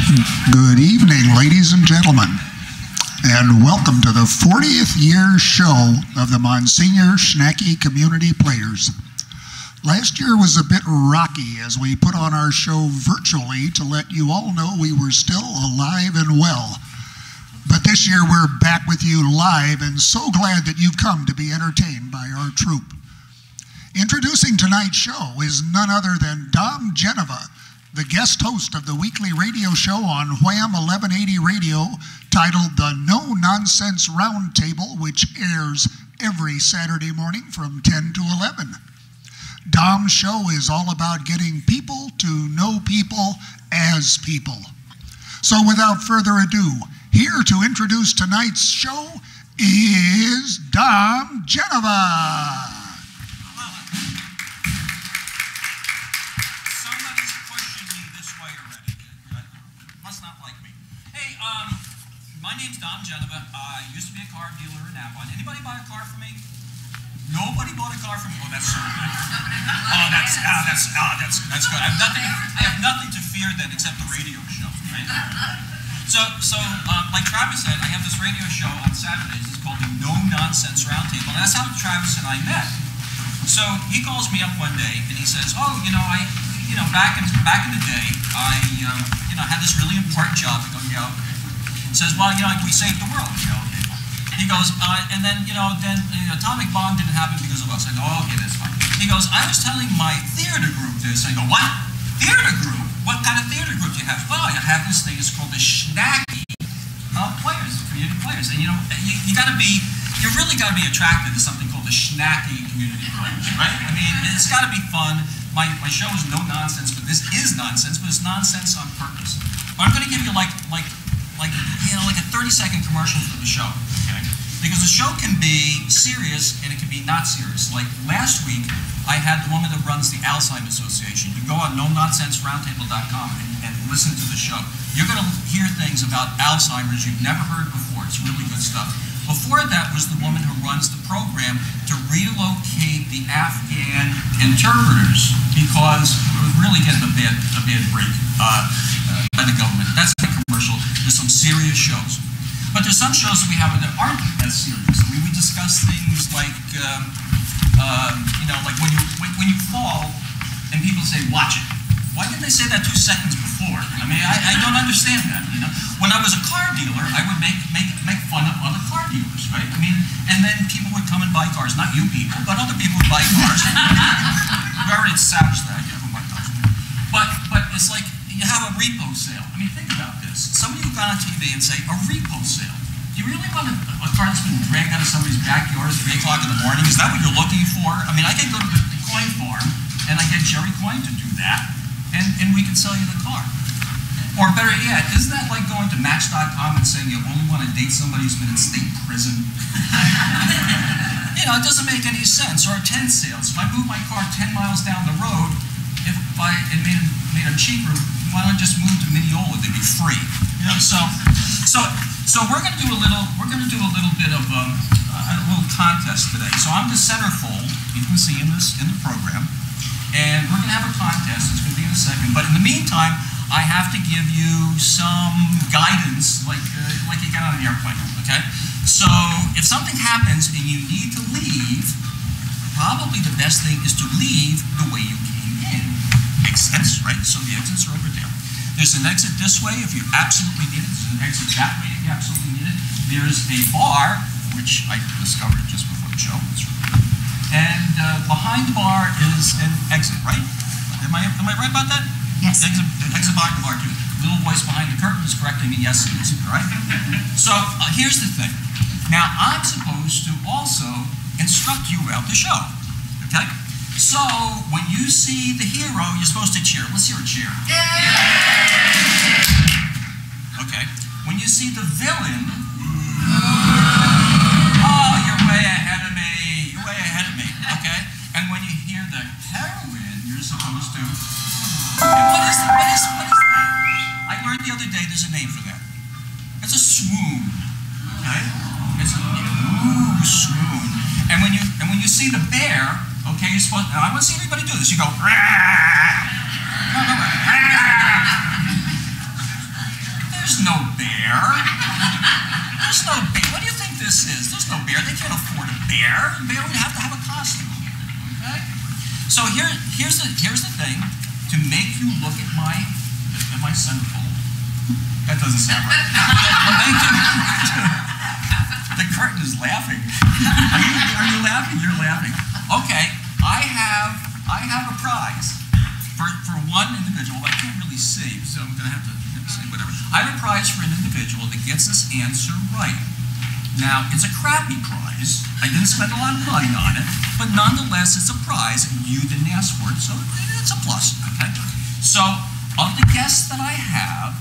Good evening, ladies and gentlemen, and welcome to the 40th year show of the Monsignor Schnacky Community Players. Last year was a bit rocky as we put on our show virtually to let you all know we were still alive and well. But this year we're back with you live and so glad that you've come to be entertained by our troupe. Introducing tonight's show is none other than Dom Geneva, the guest host of the weekly radio show on Wham 1180 Radio titled The No Nonsense Roundtable, which airs every Saturday morning from 10 to 11. Dom's show is all about getting people to know people as people. So without further ado, here to introduce tonight's show is Dom Geneva. My name's Dom Geneva. I used to be a car dealer in Napa. Anybody buy a car for me? Nobody bought a car for me. Oh, that's so good. Oh, that's good. I have nothing to fear then except the radio show. Right? So, like Travis said, I have this radio show on Saturdays. It's called the No Nonsense Roundtable, and that's how Travis and I met. So he calls me up one day and he says, "Oh, back in the day, I had this really important job to go, says, well, we saved the world, He goes, and then, atomic bomb didn't happen because of us. I go, oh, okay, that's fine. He goes, I was telling my theater group this. I go, what? Theater group? What kind of theater group do you have? Well, I have this thing. It's called the Schnacky Players, Community Players. And, you really got to be attracted to something called the Schnacky Community Players, right? I mean, it's got to be fun. My show is no nonsense, but this is nonsense, but it's nonsense on purpose. But I'm going to give you like a 30-second commercial for the show, okay? Because the show can be serious and it can be not serious. Like last week, I had the woman that runs the Alzheimer's Association. You go on nononsenseroundtable.com and listen to the show. You're going to hear things about Alzheimer's you've never heard before. It's really good stuff. Before that was the woman who runs the program to relocate the Afghan interpreters because it was really getting a bad break by the government. That's the commercial. There's some serious shows. But there's some shows that we have that aren't as serious. I mean, we discuss things like, like when you fall and people say, watch it. Why didn't they say that 2 seconds before? I mean, I don't understand that, When I was a car dealer, I would make fun of other car dealers, right? I mean, and then people would come and buy cars. Not you people, but other people would buy cars. We've already established that, who buy cars. But it's like, you have a repo sale. I mean, think about this. Somebody who got on TV and say, a repo sale. Do you really want a car that's been dragged out of somebody's backyard at 3 o'clock in the morning? Is that what you're looking for? I mean, I can go to the coin farm and I get Jerry Coin to do that, and we can sell you the car. Or better yet, isn't that like going to Match.com and saying you only want to date somebody who's been in state prison? It doesn't make any sense. Or tent sales. If I move my car 10 miles down the road, if I made it cheaper, why don't I just move to Mineola? They'd be free. So we're going to do a little bit of a little contest today. So I'm the centerfold. You can see in the program, and we're going to have a contest. It's going to be in a second. But in the meantime, I have to give you some guidance, like you get on an airplane. Okay. So if something happens and you need to leave, probably the best thing is to leave the way you came in. Makes sense, right? So the exits are over there. There's an exit this way if you absolutely need it. There's an exit that way if you absolutely need it. There's a bar, which I discovered just before the show. And behind the bar is an exit, right? Am I right about that? Yes. Exit behind the bar, too. Little voice behind the curtain is correcting me. Yes, it is. Right? So here's the thing. Now, I'm supposed to also instruct you about the show. Okay? So, when you see the hero, you're supposed to cheer. Let's hear a cheer. Okay. When you see the villain, oh, you're way ahead of me. You're way ahead of me. Okay? And when you hear the heroine, you're supposed to... What is that? I learned the other day there's a name for that. It's a swoon. Okay? It's a swoon. And when you see the bear, okay, you're supposed. Now I want to see everybody do this. You go. No. There's no bear. There's no bear. What do you think this is? There's no bear. They can't afford a bear. A bear would have to have a costume. Okay? So here's the thing. To make you look at my centerfold. That doesn't sound right. Thank you. The curtain is laughing. Are you laughing? You're laughing. Okay. I have a prize for one individual. I can't really see, so I'm gonna have to say whatever. I have a prize for an individual that gets this answer right. Now, it's a crappy prize. I didn't spend a lot of money on it, but nonetheless, it's a prize, and you didn't ask for it, so it's a plus, okay? So, of the guests that I have,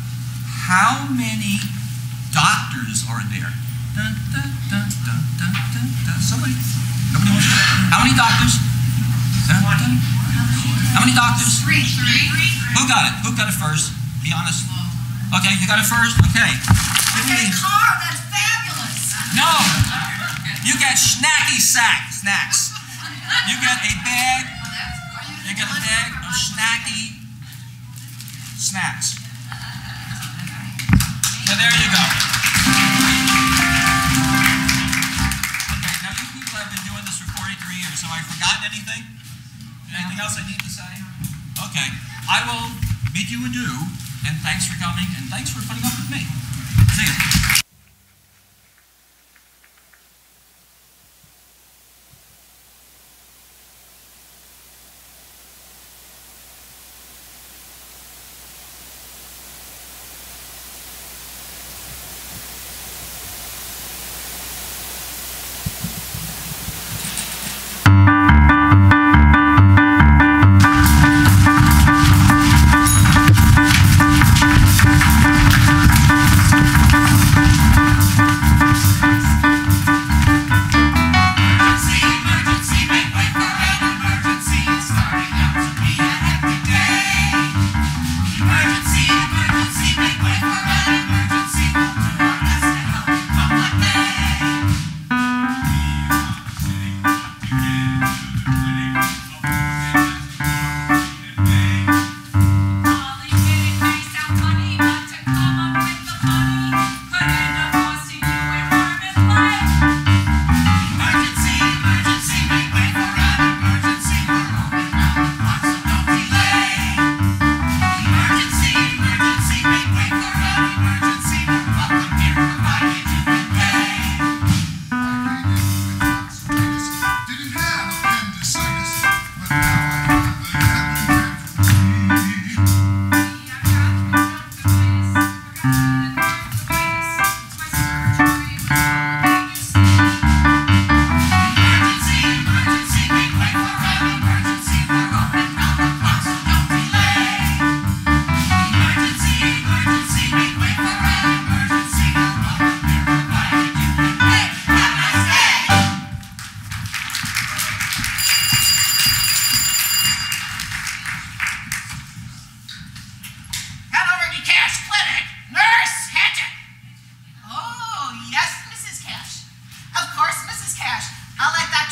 how many doctors are there? Dun, dun, dun, dun, dun, dun, dun. Somebody? Nobody wants to? How many doctors? Dun, dun. How many doctors? Three. Who got it? Who got it first? Be honest. Okay, you got it first? Okay. Okay, car, that's fabulous. No! You get Schnacky snacks. You get a bag. You get a bag of Schnacky snacks. So there you go. Okay, now you people have been doing this for 43 years. Have I forgotten anything? Anything else I need to say? Okay. I will bid you adieu, and thanks for coming, and thanks for putting up with me. See you.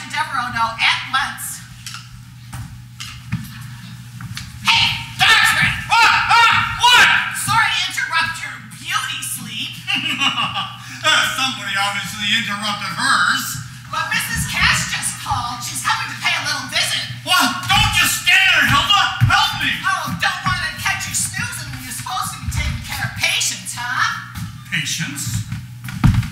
Devereaux know at once. Hey, Doctor! What? Sorry to interrupt your beauty sleep. Somebody obviously interrupted hers. But Mrs. Cash just called. She's coming to pay a little visit. Well, don't just stand there, Hilda. Help me. Oh, don't want to catch you snoozing when you're supposed to be taking care of patients, huh? Patients?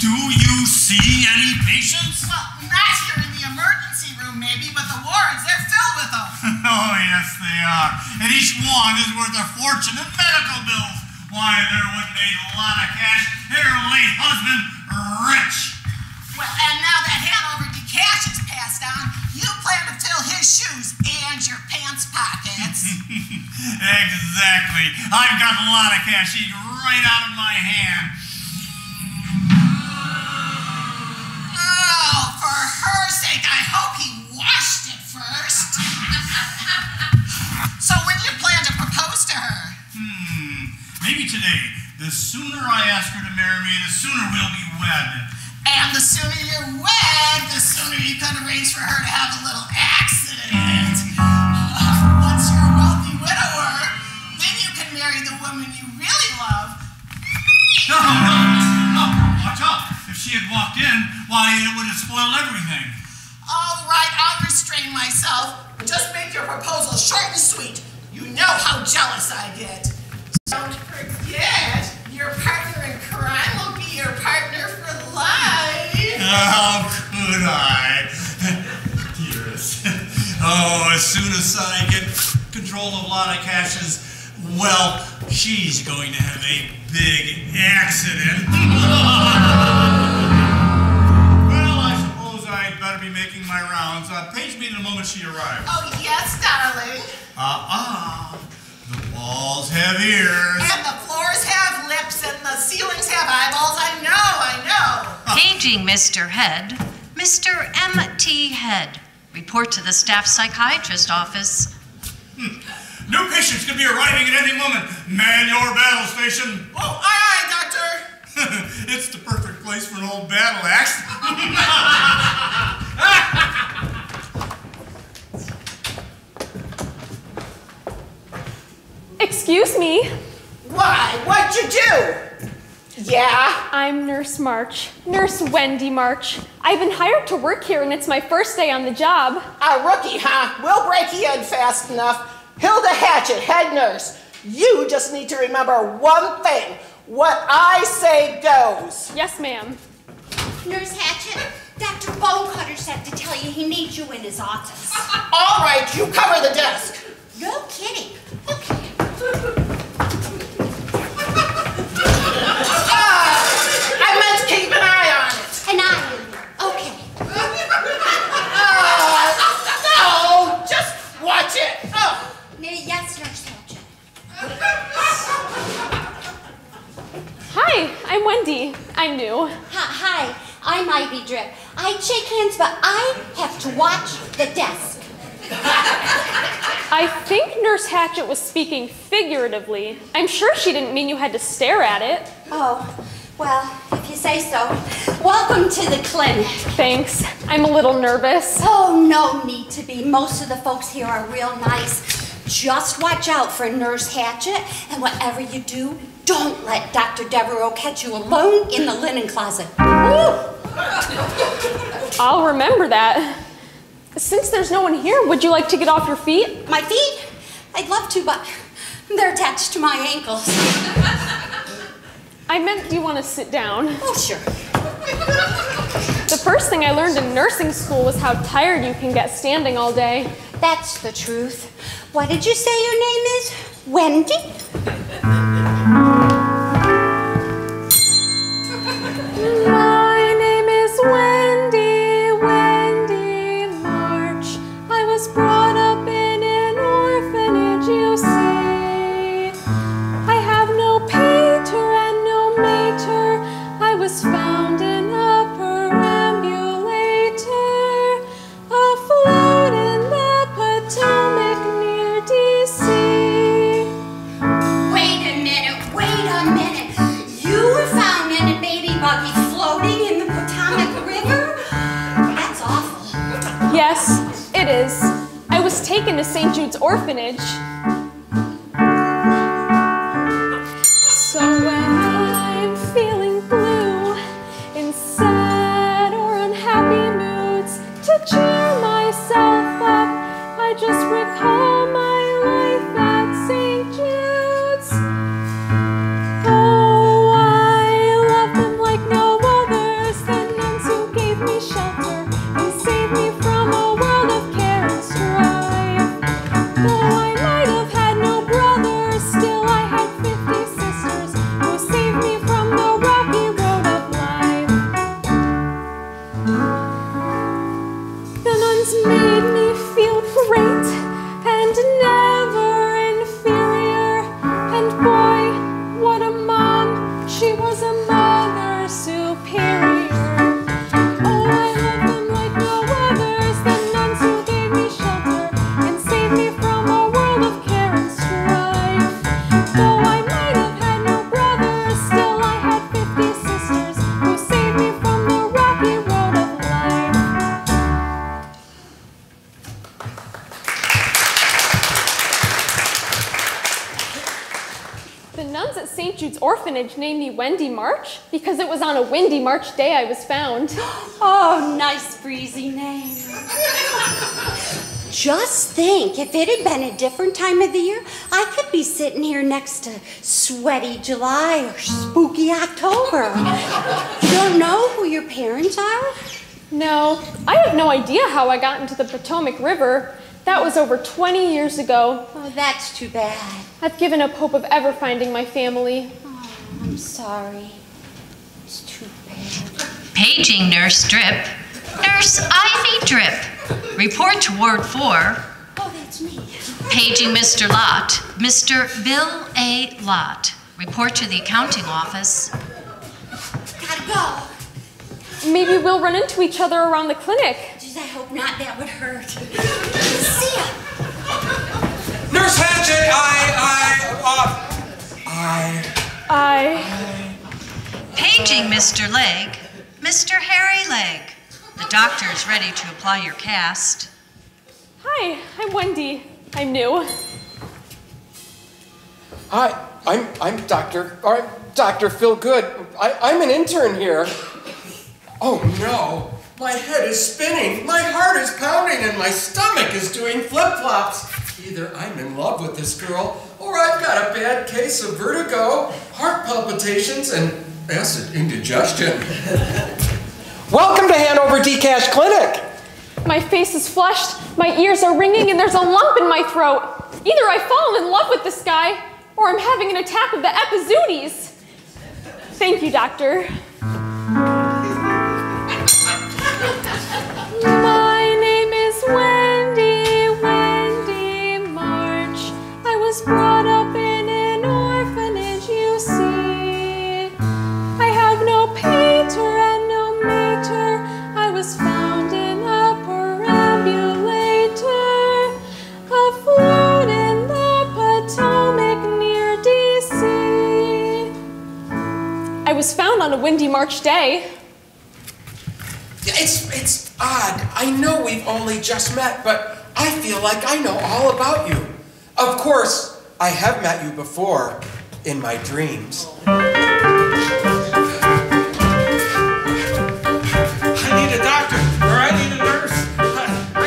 Do you see any patients? Well, not here in the emergency room, maybe, but the wards, they're filled with them. Oh, yes, they are. And each one is worth a fortune in medical bills. Why, there wouldn't be a lot of cash. Her late husband, rich. Well, and now that Hanover Cash is passed on, you plan to fill his shoes and your pants pockets. Exactly. I've got a lot of cash right out of my hand. Oh, for her sake, I hope he washed it first. So when do you plan to propose to her? Maybe today. The sooner I ask her to marry me, the sooner we'll be wed. And the sooner you're wed, the sooner you can arrange for her to have a little accident. Once you're a wealthy widower, then you can marry the woman you really love. had walked in, why, it would have spoiled everything. All right, I'll restrain myself. Just make your proposal short and sweet. You know how jealous I get. Don't forget, your partner in crime will be your partner for life. How could I? Dearest. Oh, as soon as I get control of Lana Cash's, well, she's going to have a big accident. Well, I suppose I'd better be making my rounds. Page me in the moment she arrives. Oh, yes, darling. The walls have ears. And the floors have lips and the ceilings have eyeballs. I know. Paging Mr. Head. Mr. M.T. Head. Report to the staff psychiatrist office. New patients could be arriving at any moment. Man your battle station. Oh, aye, doctor. It's the perfect place for an old battle axe. Excuse me. Why? What'd you do? Yeah? I'm Nurse March. Nurse Wendy March. I've been hired to work here and it's my first day on the job. A rookie, huh? We'll break you in fast enough. Hilda Hatchett, head nurse. You just need to remember one thing. What I say goes. Yes, ma'am. Nurse Hatchet, Dr. Bonecutter said to tell you he needs you in his office. All right, you cover the desk. No kidding. Okay. I meant to keep an eye on it. An eye on you. Okay. No, just watch it. Oh. Yes, Nurse Hatchet. Hi, I'm Wendy. I'm new. Hi, I'm Ivy Drip. I'd shake hands, but I have to watch the desk. I think Nurse Hatchet was speaking figuratively. I'm sure she didn't mean you had to stare at it. Oh, well, if you say so. Welcome to the clinic. Thanks. I'm a little nervous. Oh, no need to be. Most of the folks here are real nice. Just watch out for Nurse Hatchet, and whatever you do, don't let Dr. Devereaux catch you alone in the linen closet. I'll remember that. Since there's no one here, would you like to get off your feet? My feet? I'd love to, but they're attached to my ankles. I meant, do you want to sit down? Oh, sure. The first thing I learned in nursing school was how tired you can get standing all day. That's the truth. What did you say your name is? Wendy? My name is Wendy March. I was brought up in an orphanage, you see. I have no pater and no mater. I was found in a perambulator, afloat in the Potomac near D.C. Wait a minute. You were found in a baby buggy floating in the Potomac River? That's awful. Yes, it is. I was taken to St. Jude's orphanage. So when I'm feeling blue, in sad or unhappy moods, to cheer myself up, I just recall my life at St. Jude's. Oh, I love them like no others, the nuns who gave me shelter and saved me from a world of care and strife. Though I might have had no brothers, still I had 50 sisters who saved me from the rocky road of life. The nuns made me feel great, and St. Jude's orphanage named me Wendy March because it was on a windy March day I was found. Oh, nice breezy name. Just think, if it had been a different time of the year, I could be sitting here next to sweaty July or spooky October. You don't know who your parents are? No, I have no idea how I got into the Potomac River. That was over 20 years ago. Oh, that's too bad. I've given up hope of ever finding my family. Oh, I'm sorry. It's too bad. Paging Nurse Drip. Nurse Ivy Drip. Report to Ward 4. Oh, that's me. Paging Mr. Lott. Mr. Bill A. Lott. Report to the accounting office. Gotta go. Maybe we'll run into each other around the clinic. Jeez, I hope not. That would hurt. See ya. Nurse Hatchet, Paging Mr. Leg. Mr. Harry Leg. The doctor is ready to apply your cast. Hi, I'm Wendy. I'm new. Hi, I'm Dr. Phil Good. I'm an intern here. Oh no, my head is spinning, my heart is pounding, and my stomach is doing flip-flops. Either I'm in love with this girl, or I've got a bad case of vertigo, heart palpitations, and acid indigestion. Welcome to Hanover D-Cash Clinic. My face is flushed, my ears are ringing, and there's a lump in my throat. Either I've fallen in love with this guy, or I'm having an attack of the epizooties. Thank you, doctor. My name is Wendy March. I was brought up in an orphanage, you see. I have no pater and no mater. I was found in a perambulator, afloat in the Potomac near D.C. I was found on a windy March day. It's odd. I know we've only just met, but I feel like I know all about you. Of course, I have met you before in my dreams. I need a doctor, or I need a nurse. I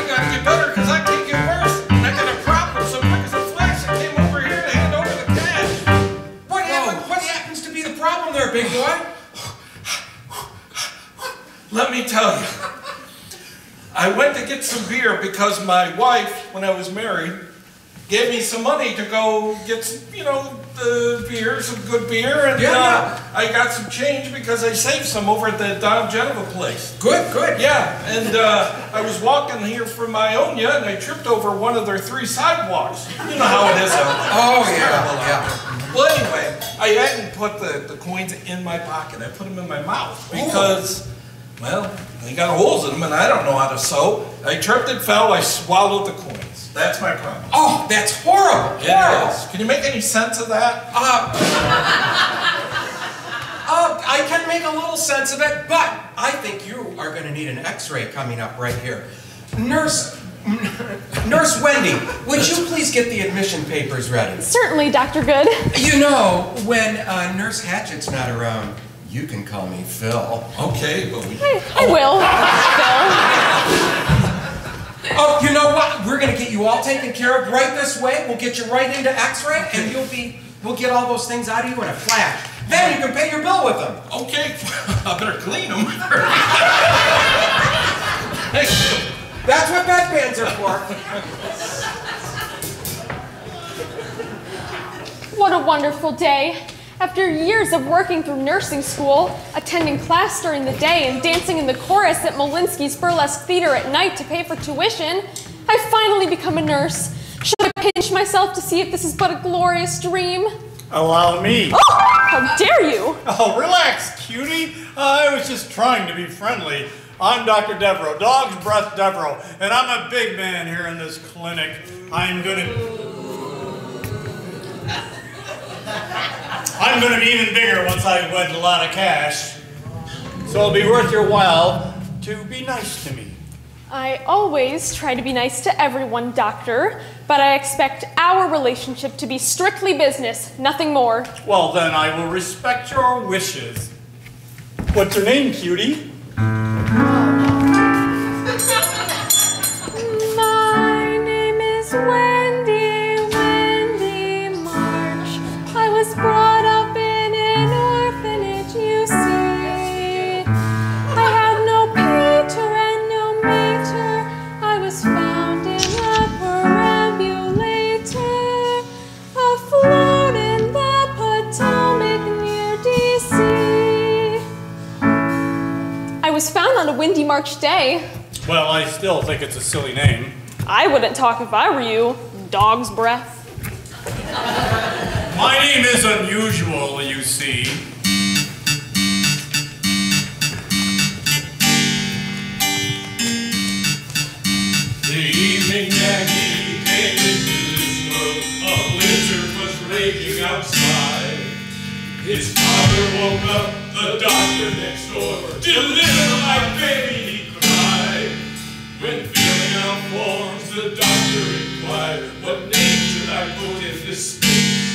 gotta get better because I can't get worse. And I got a problem so quick as a flash. I came over here to hand over the cash. What happens to be the problem there, big boy? Let me tell you. I went to get some beer because my wife, when I was married, gave me some money to go get some, the beer, some good beer, and I got some change because I saved some over at the Dom Geneva place. Good. Yeah, and I was walking here from Ionia, and I tripped over one of their 3 sidewalks. You know how it is out there. Oh, It's terrible out yeah. there. Well, anyway, I hadn't put the coins in my pocket. I put them in my mouth because, well, they got holes in them, and I don't know how to sew. I tripped and fell. I swallowed the coins. That's my problem. Oh, that's horrible. It is. Can you make any sense of that? I can make a little sense of it, but I think you are going to need an x-ray coming up right here. Nurse Wendy, would you please get the admission papers ready? Certainly, Dr. Good. You know, when Nurse Hatchet's not around, you can call me Phil. Okay, but I will, Phil. Oh, you know what? We're going to get you all taken care of right this way. We'll get you right into x-ray, and we'll get all those things out of you in a flash. Then you can pay your bill with them. okay. I better clean them. That's what bedpans are for. What a wonderful day. After years of working through nursing school, attending class during the day, and dancing in the chorus at Molinsky's Burlesque Theater at night to pay for tuition, I've finally become a nurse. Should I pinch myself to see if this is but a glorious dream? Allow me. Oh, how dare you! Oh, relax, cutie. I was just trying to be friendly. I'm Dr. Devereaux, Dog's Breath Devereaux, and I'm a big man here in this clinic. I'm gonna be even bigger once I win a lot of cash. So it'll be worth your while to be nice to me. I always try to be nice to everyone, Doctor. but I expect our relationship to be strictly business, nothing more. Well, then I will respect your wishes. What's your name, cutie? My name is Wendy March. I was brought up in an orphanage, you see. I have no pater and no mater. I was found in a perambulator, afloat in the Potomac near D.C. I was found on a windy March day. Well, I still think it's a silly name. I wouldn't talk if I were you, dog's breath. My name is unusual, you see. The evening that he came into this world, a blizzard was raging outside. His father woke up, the doctor next door. Deliver my baby, he cried. When feeling out forms, the doctor inquired, what name should I put in this space?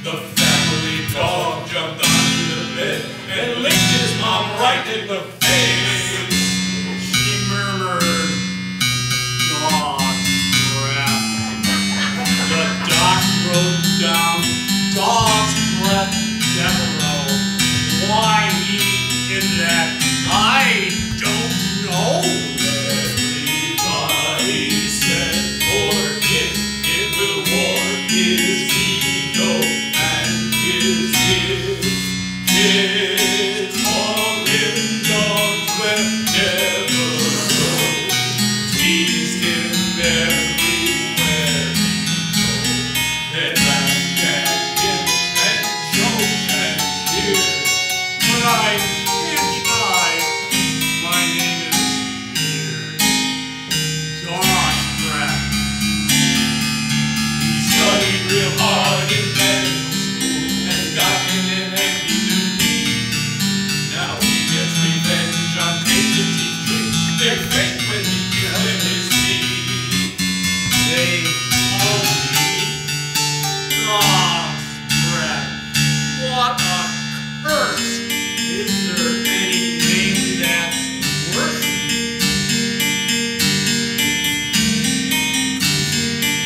The family dog jumped onto the bed and licked his mom right in the face. She murmured, dog breath. The doc wrote down, dog's breath, Devereaux. Why he did that, I don't know. Everybody said for it will warm his ego and his kids all living dogs with Devereaux. Teased him everywhere he goes. They laughed at him and joked and cheered. But I can't try. My name is Beard. Dog's breath. He studied real hard in medical school and got in an empty degree. Now he gets revenge on agency trees. They're fake when he gives them his fee. They call me dog's breath. What a curse! Is there any name that's worse?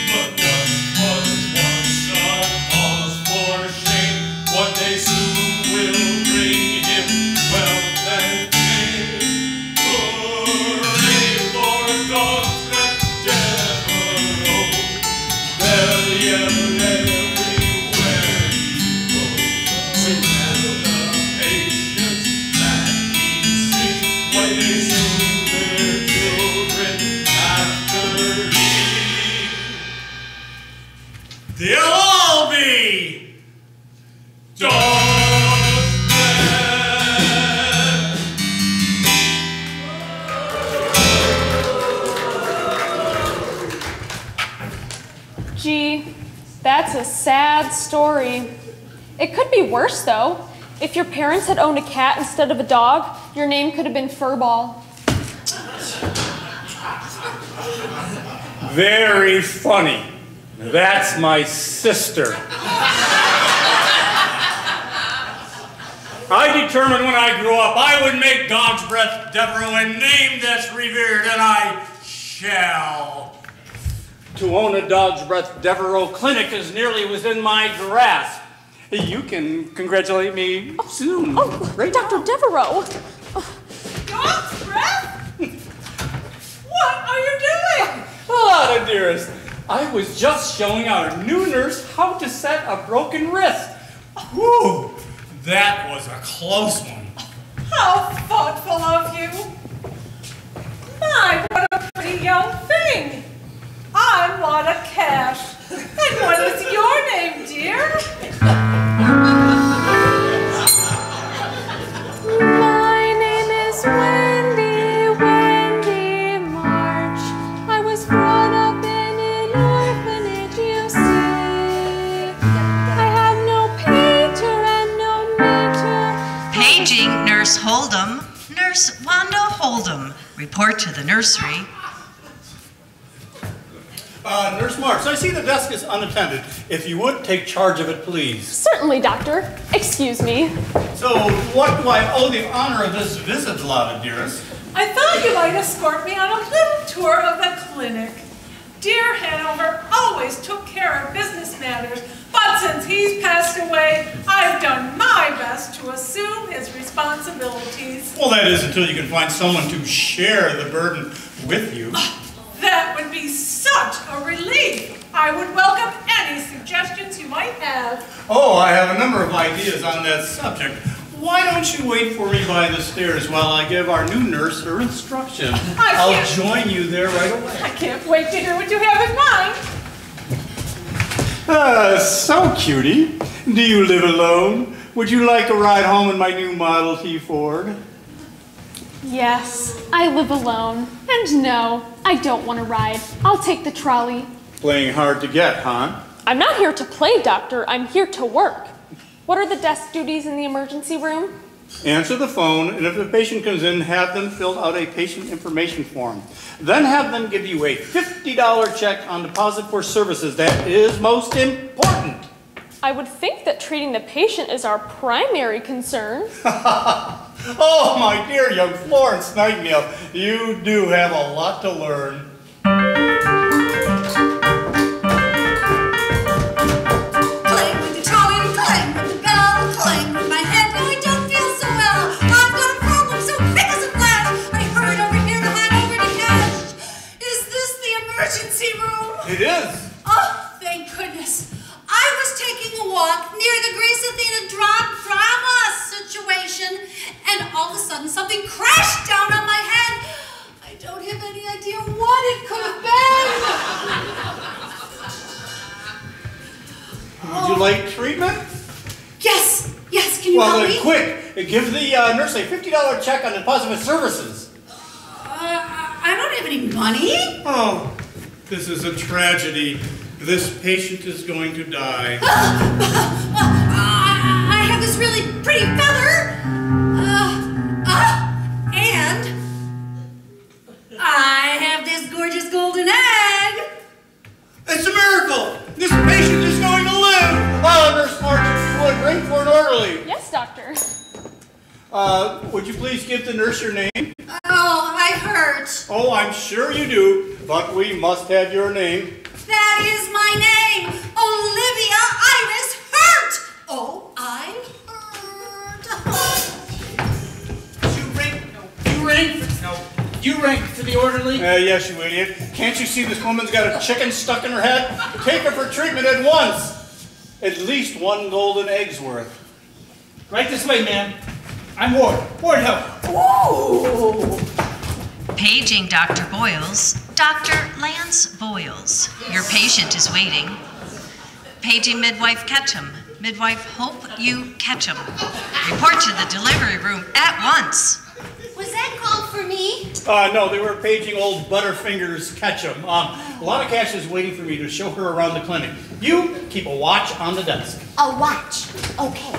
But what was once a cause for shame, one day soon will bring him wealth and fame. Hooray for dog's breath, Devereaux. They'll yell everywhere he goes. Remember the patients that he sees, one day soon their children after him. They'll all be dog's breath. Gee, that's a sad story. It could be worse, though. If your parents had owned a cat instead of a dog, your name could have been Furball. Very funny. That's my sister. I determined when I grew up I would make Dog's Breath Devereaux a name that's revered, and I shall. To own a Dog's Breath Devereaux clinic is nearly within my grasp. You can congratulate me soon. Oh, right, Dr. Devereaux. Dog's breath? What are you doing? Lotta, dearest, I was just showing our new nurse how to set a broken wrist. Whew, that was a close one. How thoughtful of you. My, what a pretty young thing. I'm Lotta Cash. And what is your name, dear? My name is Wendy March. I was brought up in an orphanage, you see. I have no pater and no mater. Paging Nurse Hold'em. Nurse Wanda Hold'em. Report to the nursery. Nurse Marks, I see the desk is unattended. If you would, take charge of it, please. Certainly, Doctor. Excuse me. So, what do I owe the honor of this visit, Lotta, dearest? I thought you might escort me on a little tour of the clinic. Dear Hanover always took care of business matters, but since he's passed away, I've done my best to assume his responsibilities. Well, that is until you can find someone to share the burden with you. That would be such a relief. I would welcome any suggestions you might have. Oh, I have a number of ideas on that subject. Why don't you wait for me by the stairs while I give our new nurse her instructions? I'll join you there right away. I can't wait to hear what you have in mind. So cutie. Do you live alone? Would you like a ride home in my new Model T Ford? Yes, I live alone. And no, I don't want to ride. I'll take the trolley. Playing hard to get, huh? I'm not here to play, Doctor. I'm here to work. What are the desk duties in the emergency room? Answer the phone, and if the patient comes in, have them fill out a patient information form. Then have them give you a $50 check on deposit for services. That is most important. I would think that treating the patient is our primary concern. Oh, my dear young Florence Nightingale, you do have a lot to learn. Clang with the trolley and clang with the bell, clang with my head. No, I don't feel so well. I've got a problem so quick as a flash. I hurried over here to Hanover to cash. Is this the emergency room? It is. Oh, thank goodness. I was taking a walk near the Greece Athena drama situation, and all of a sudden something crashed down on my head. I don't have any idea what it could have been. Would you like treatment? Yes, can you help me? Quick, give the nurse a $50 check on deposit of services. I don't have any money. Oh, this is a tragedy. This patient is going to die. I have this really pretty feather. And I have this gorgeous golden egg. It's a miracle! This patient is going to live! Oh, Nurse Marks, if you would, ring for an orderly. Yes, Doctor. Would you please give the nurse your name? Oh, I hurt. Oh, I'm sure you do, but we must have your name. That is my name, Olivia Iris Hurt. Oh, I'm hurt. You rang for the orderly? Yes, you idiot. Can't you see this woman's got a chicken stuck in her head? Take her for treatment at once. At least one golden egg's worth. Right this way, ma'am. I'm Ward. Ward, help. Ooh. Paging Dr. Boyles. Dr. Lance Boyles. Your patient is waiting. Paging Midwife Ketchum. Midwife Hope you Ketchum. Report to the delivery room at once. Was that called for me? No, they were paging old Butterfingers Ketchum. Lotta Cash is waiting for me to show her around the clinic. You keep a watch on the desk. A watch. Okay.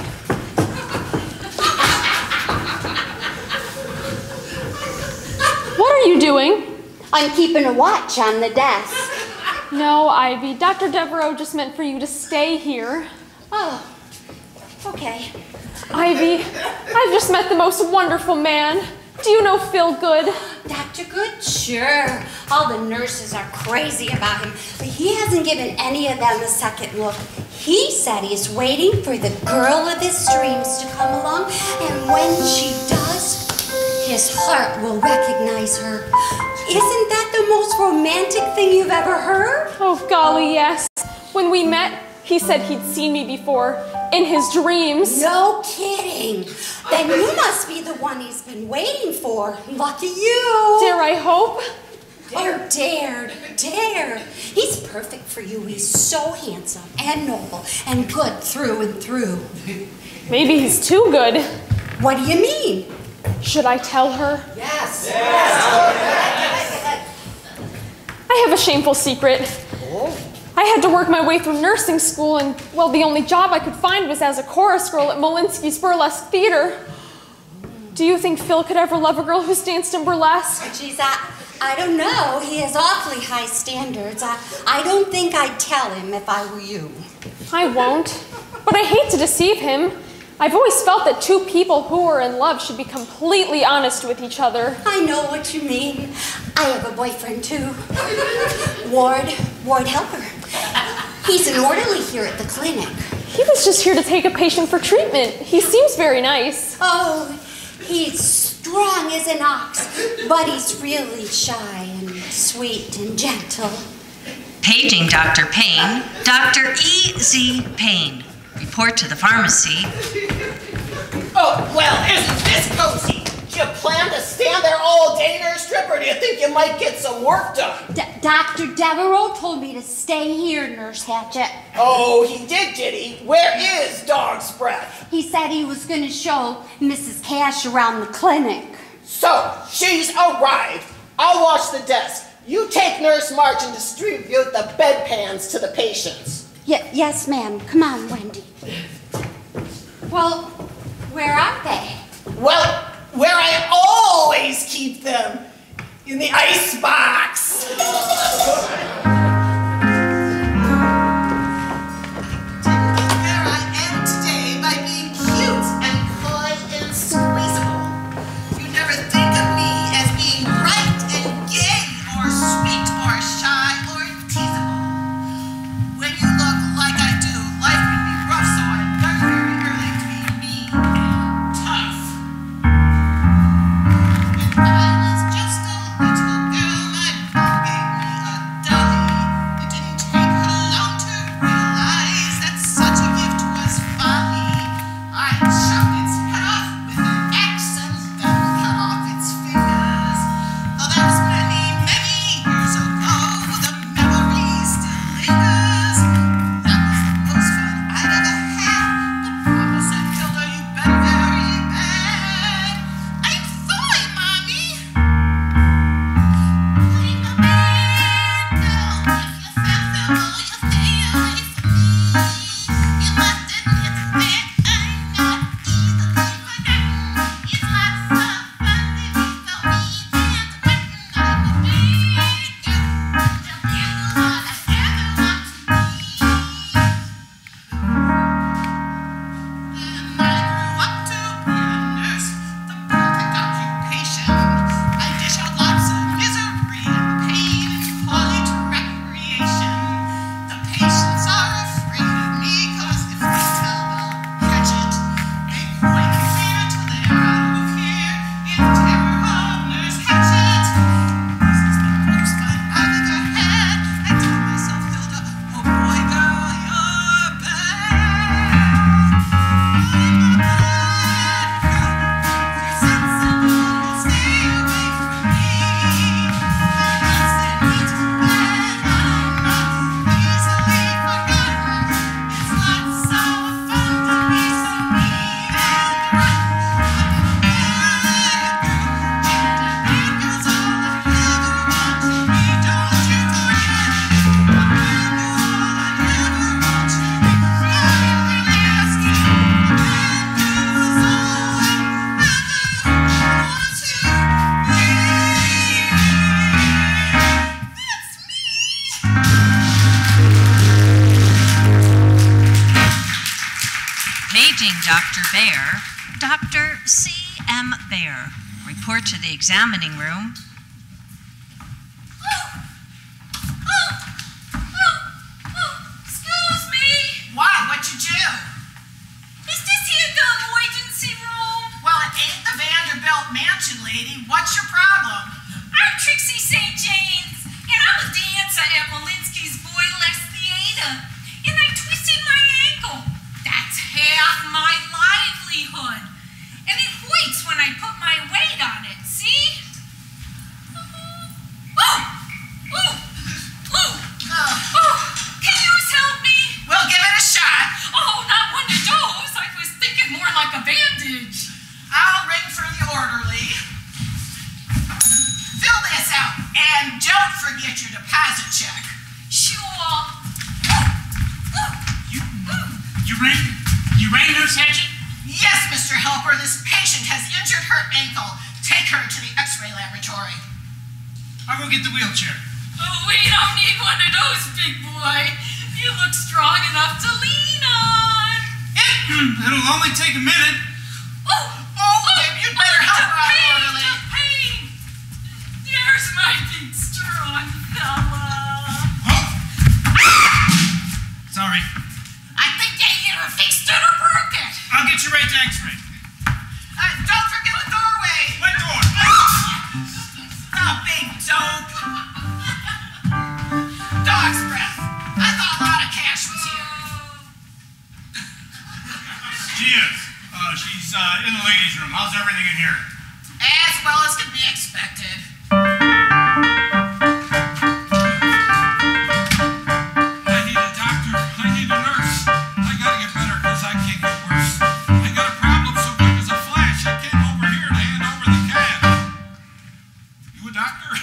What are you doing? I'm keeping a watch on the desk. No, Ivy. Dr. Devereaux just meant for you to stay here. Oh, okay. Ivy, I've just met the most wonderful man. Do you know Phil Good? Dr. Good? Sure. All the nurses are crazy about him, but he hasn't given any of them a second look. He said he's waiting for the girl of his dreams to come along, and when she does, his heart will recognize her. Isn't that the most romantic thing you've ever heard? Oh, golly, yes. When we met, he said he'd seen me before, in his dreams. No kidding. Then you must be the one he's been waiting for. Lucky you. Dare I hope? Dare. He's perfect for you. He's so handsome and noble and good through and through. Maybe he's too good. What do you mean? Should I tell her? Yes. I have a shameful secret. I had to work my way through nursing school, and, well, the only job I could find was as a chorus girl at Molinsky's Burlesque Theater. Do you think Phil could ever love a girl who's danced in burlesque? Geez, I don't know. He has awfully high standards. I don't think I'd tell him if I were you. I won't, but I hate to deceive him. I've always felt that two people who are in love should be completely honest with each other. I know what you mean. I have a boyfriend too. Ward Helper. He's an orderly here at the clinic. He was just here to take a patient for treatment. He seems very nice. Oh, he's strong as an ox, but he's really shy and sweet and gentle. Paging Dr. Payne, Dr. E.Z. Payne. Report to the pharmacy. Oh, well, isn't this cozy? Do you plan to stand there all day, nurse Strip, or do you think you might get some work done? Dr. Devereaux told me to stay here, Nurse Hatchet. Oh, he did he? Where is Dog's Breath? He said he was going to show Mrs. Cash around the clinic. So, she's arrived. I'll watch the desk. You take Nurse March and distribute the bedpans to the patients. Yes, ma'am. Come on, Wendy. Well, where are they? Well, where I always keep them. In the ice box. Where I am today by being cute and coy and squeezable. You never think of me as being bright and gay or sweet or shy or teasable. When you look like I do, life can be rough, so I learned very early to be mean and tough. When I was just a little girl, my mom gave me a dolly. It didn't take her long to realize that such a gift was folly. I chopped its head off with an axe and then cut off its fingers. Though that was many, many years ago, the memory still lingers. That was the most fun I'd ever had. But Papa said, Hilda, you've been very bad. I'm sorry, Mommy. I'm a bad girl. If you feel fearful, you stay away from me. You must admit that I'm not easily forgotten. It's lots of fun to be so mean and rotten. I'm a bad girl. Just handle what I ever want to be. Then I grew up to be a nurse, the perfect occupation. I dish out lots of misery and pain and call it recreation. The patients are afraid of me, 'cause if they tell, they'll catch it. They quake in fear till they're out of here, in terror of Nurse Hatchet. This is the most fun I've ever had. I tell myself, Hilda, oh boy, girl, you're bad. I'm a bad girl. If you're sensible, stay away from me. Once they meet bad, I'm not easily forgotten. It's lots of fun to be so mean and rotten. I'm a bad girl. Bad girl's all I ever want to be. Don't you forget it. Bad girl's all I ever want to be. Really ask you. Bad girl's all I ever want to be. That's me. Paging Dr. Bear, Dr. C.M. Bear. Report to the examining room. Excuse me. Why? What'd you do? Is this here the emergency room? Well, it ain't the Vanderbilt mansion, lady. What's your problem? I'm Trixie St. James, and I'm a dancer at Malinsky's Boyless Theater, and I twisted my ankle. That's half my livelihood. And it hurts when I put my weight on it, see? Oh! Can you help me? We'll give it a shot. Oh, not one of those. I was thinking more like a bandage. I'll ring for the orderly. Fill this out, and don't forget your deposit check. Sure. You rang Nurse Hatchet? Yes, Mr. Helper, this patient has injured her ankle. Take her to the X-ray laboratory. I'll go get the wheelchair. Oh, we don't need one of those, big boy. You look strong enough to lean on. It'll only take a minute. Babe, you'd better help her out orderly. To pain. There's my big strong fella. Sorry. I think they either fixed it or broke it. I'll get you right to X-ray. Don't forget the doorway. What door? Oh, big dope. Dog's breath. I thought a lot of cash was here. She is. She's in the ladies' room. How's everything in here? As well as could be expected. I need a doctor. I need a nurse. I gotta get better because I can't get worse. I got a problem so big as a flash. I came over here to hand over the cat. You a doctor?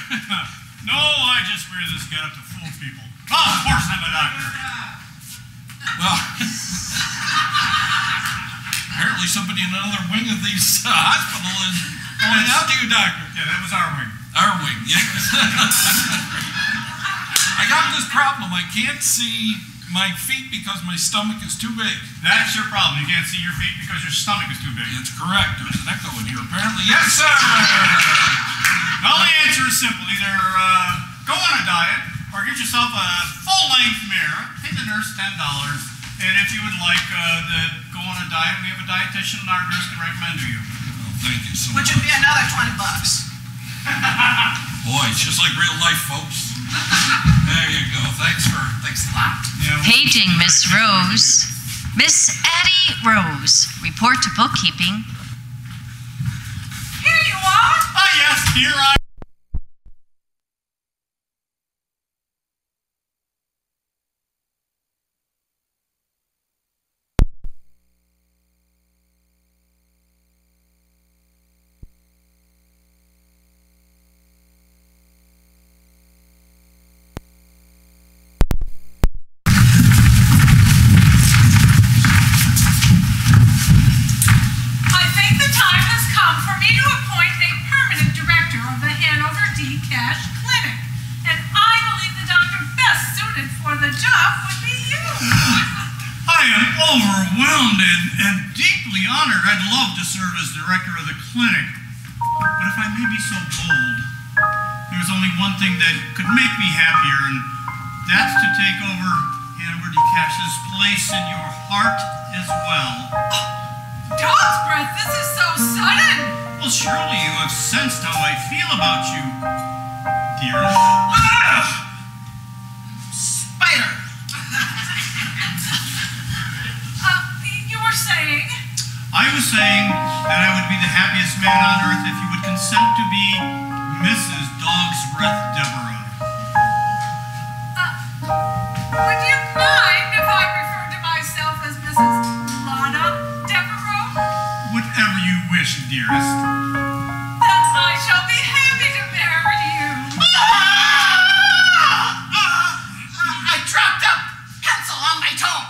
No, I just wear this getup to fool people. Oh, of course I'm a doctor. Well, apparently somebody in another wing of these hospital is going out to you, doctor. Yeah, that was our wing. Our wing, yes. I got this problem. I can't see my feet because my stomach is too big. That's your problem. You can't see your feet because your stomach is too big. It's correct. There's an echo in here, apparently. Yes, sir! Well, the answer is simple. Either go on a diet or get yourself a full-length mirror, pay the nurse $10, and if you would like to go on a diet, we have a dietitian our nurse can recommend to you. Well, thank you so much. Which would be another $20. Boy, it's just like real life, folks. There you go. Thanks a lot. Yeah, Paging Miss Rose. Miss Addie Rose. Report to bookkeeping. Here you are. Ah, yes, here I I think the time has come for me to appoint a permanent director of the Hanover D. Cash Clinic. And I believe the doctor best suited for the job would be you. I am overwhelmed and deeply honored. I'd love to serve as director of the clinic. But if I may be so bold, there's only one thing that could make me happier, and that's to take over Hanover D. Cash's place in your heart as well. Dog's breath, this is so sudden. Well, surely you have sensed how I feel about you, dear. Spider. You were saying? I was saying that I would be the happiest man on earth if you would consent to be Mrs. Dog's Breath Devereaux. Would you mind if I referred to myself as Mrs. Lana Devereaux? Whatever you wish, dearest. Then I shall be happy to marry you. I dropped a pencil on my toe.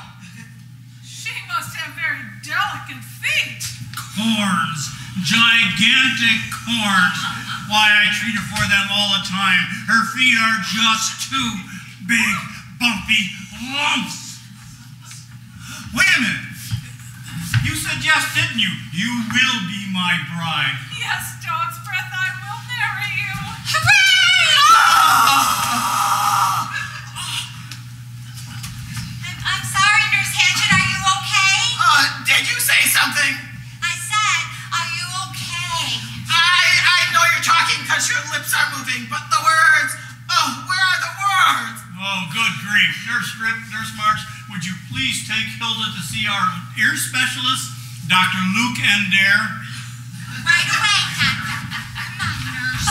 She must have very delicate feet. Corns. Gigantic corns. Why, I treat her for them all the time. Her feet are just two big, bumpy lumps. Wait a minute. You said yes, didn't you? You will be my bride. Yes, Dog's breath, I will marry you. I'm sorry, Nurse Hatchet. Are you okay? Did you say something? I said, are you okay? I know you're talking because your lips are moving, but the words, where are the words? Oh, good grief. Nurse March, would you please take Hilda to see our ear specialist, Dr. Luke Ender? Right away, Doctor. Come on, Nurse.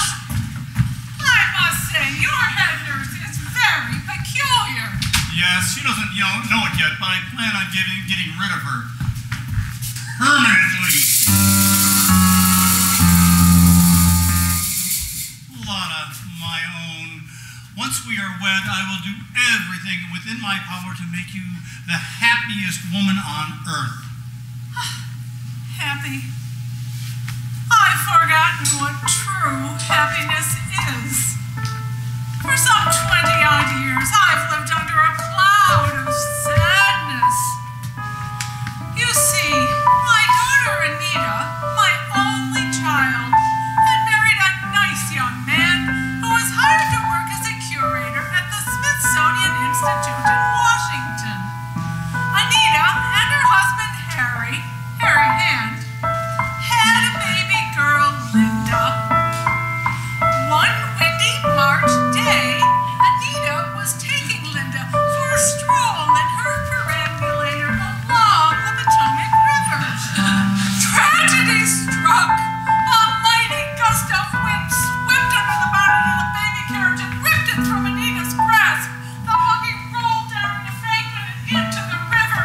I must say, your head nurse is very peculiar. Yes, she doesn't know it yet, but I plan on getting rid of her permanently. Lana, my own, once we are wed, I will do everything within my power to make you the happiest woman on earth. Happy. I've forgotten what true happiness is. For some 20-odd years, I've lived under a cloud of sadness. You see, my daughter Anita, my only child, had married a nice young man who was hired to work as a curator at the Smithsonian Institute in Washington. Anita and her husband Harry Hand, had a baby girl, Linda. One windy March day, Anita was taking Linda for a stroll in her perambulator along the Potomac River. Tragedy struck. A mighty gust of wind swept under the bonnet of the baby carriage and ripped it from Anita's grasp. The buggy rolled down an embankment and into the river.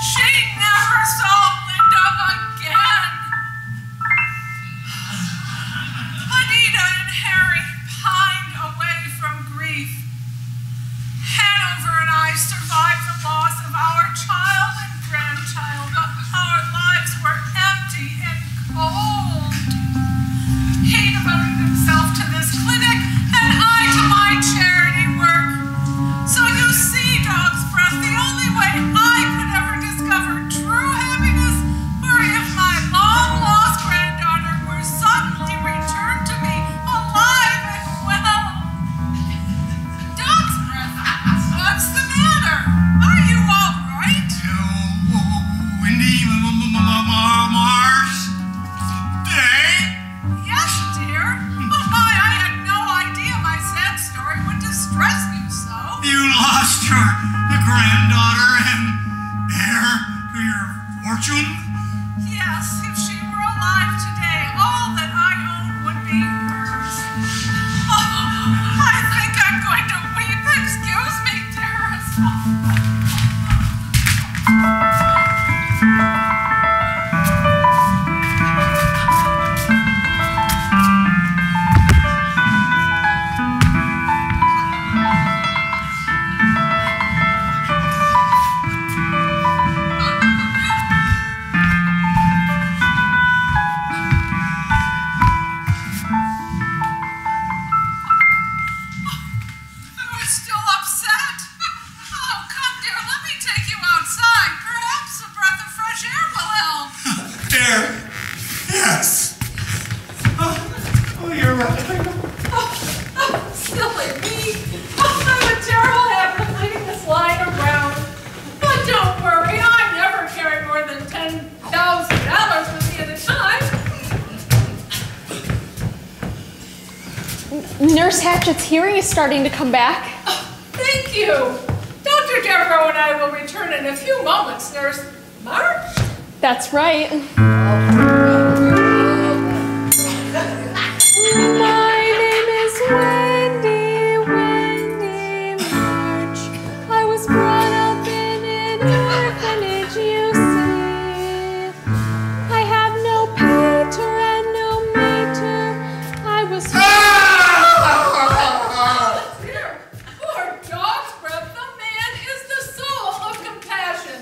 She never saw Linda again. Anita and Harry pined away from grief. Hanover and I survived the loss of our child and grandchild, but our lives were empty and cold. He devoted himself to this clinic, and I to my charity work. So you see, Dog's Breath, the only way I could ever discover true happiness were if my long-lost granddaughter were suddenly returned to me alive and well. Dog's Breath, what's the matter? Are you all right? Windy Mars Day? Yes, dear. Oh my, I had no idea my sad story would distress you so. You lost your granddaughter and heir to your fortune? Yes, if she were alive today, all that I own would be hers. Oh, I think I'm going to weep. Excuse me, dearest. You're still upset? Oh, come, dear, let me take you outside. Perhaps a breath of fresh air will help. There. Yes. Oh, you're right. Silly me. I have a terrible habit of leaving this lying around. But don't worry, I never carry more than $10,000 with me at a time. Nurse Hatchett's hearing is starting to come back. Thank you. Dr. Devereaux and I will return in a few moments, Nurse March. That's right. My name is Wendy March. I was brought up in an orphanage, you see. I have no pater and no mater. I was Dear, poor Dog's Breath, the man is the soul of compassion.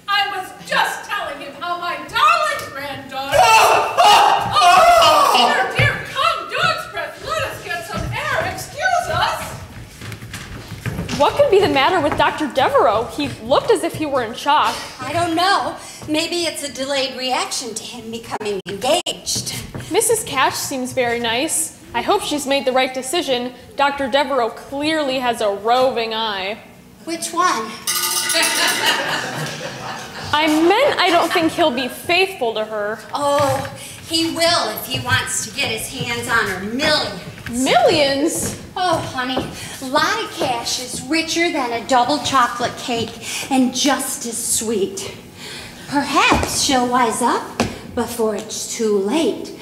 I was just telling him how my darling granddaughter... Dear, come, Dog's Breath, let us get some air. Excuse us. What could be the matter with Dr. Devereaux? He looked as if he were in shock. I don't know. Maybe it's a delayed reaction to him becoming engaged. Mrs. Cash seems very nice. I hope she's made the right decision. Dr. Devereaux clearly has a roving eye. Which one? I meant I don't think he'll be faithful to her. Oh, he will if he wants to get his hands on her millions. Millions? Oh, honey, Lottie Cash is richer than a double chocolate cake and just as sweet. Perhaps she'll wise up before it's too late.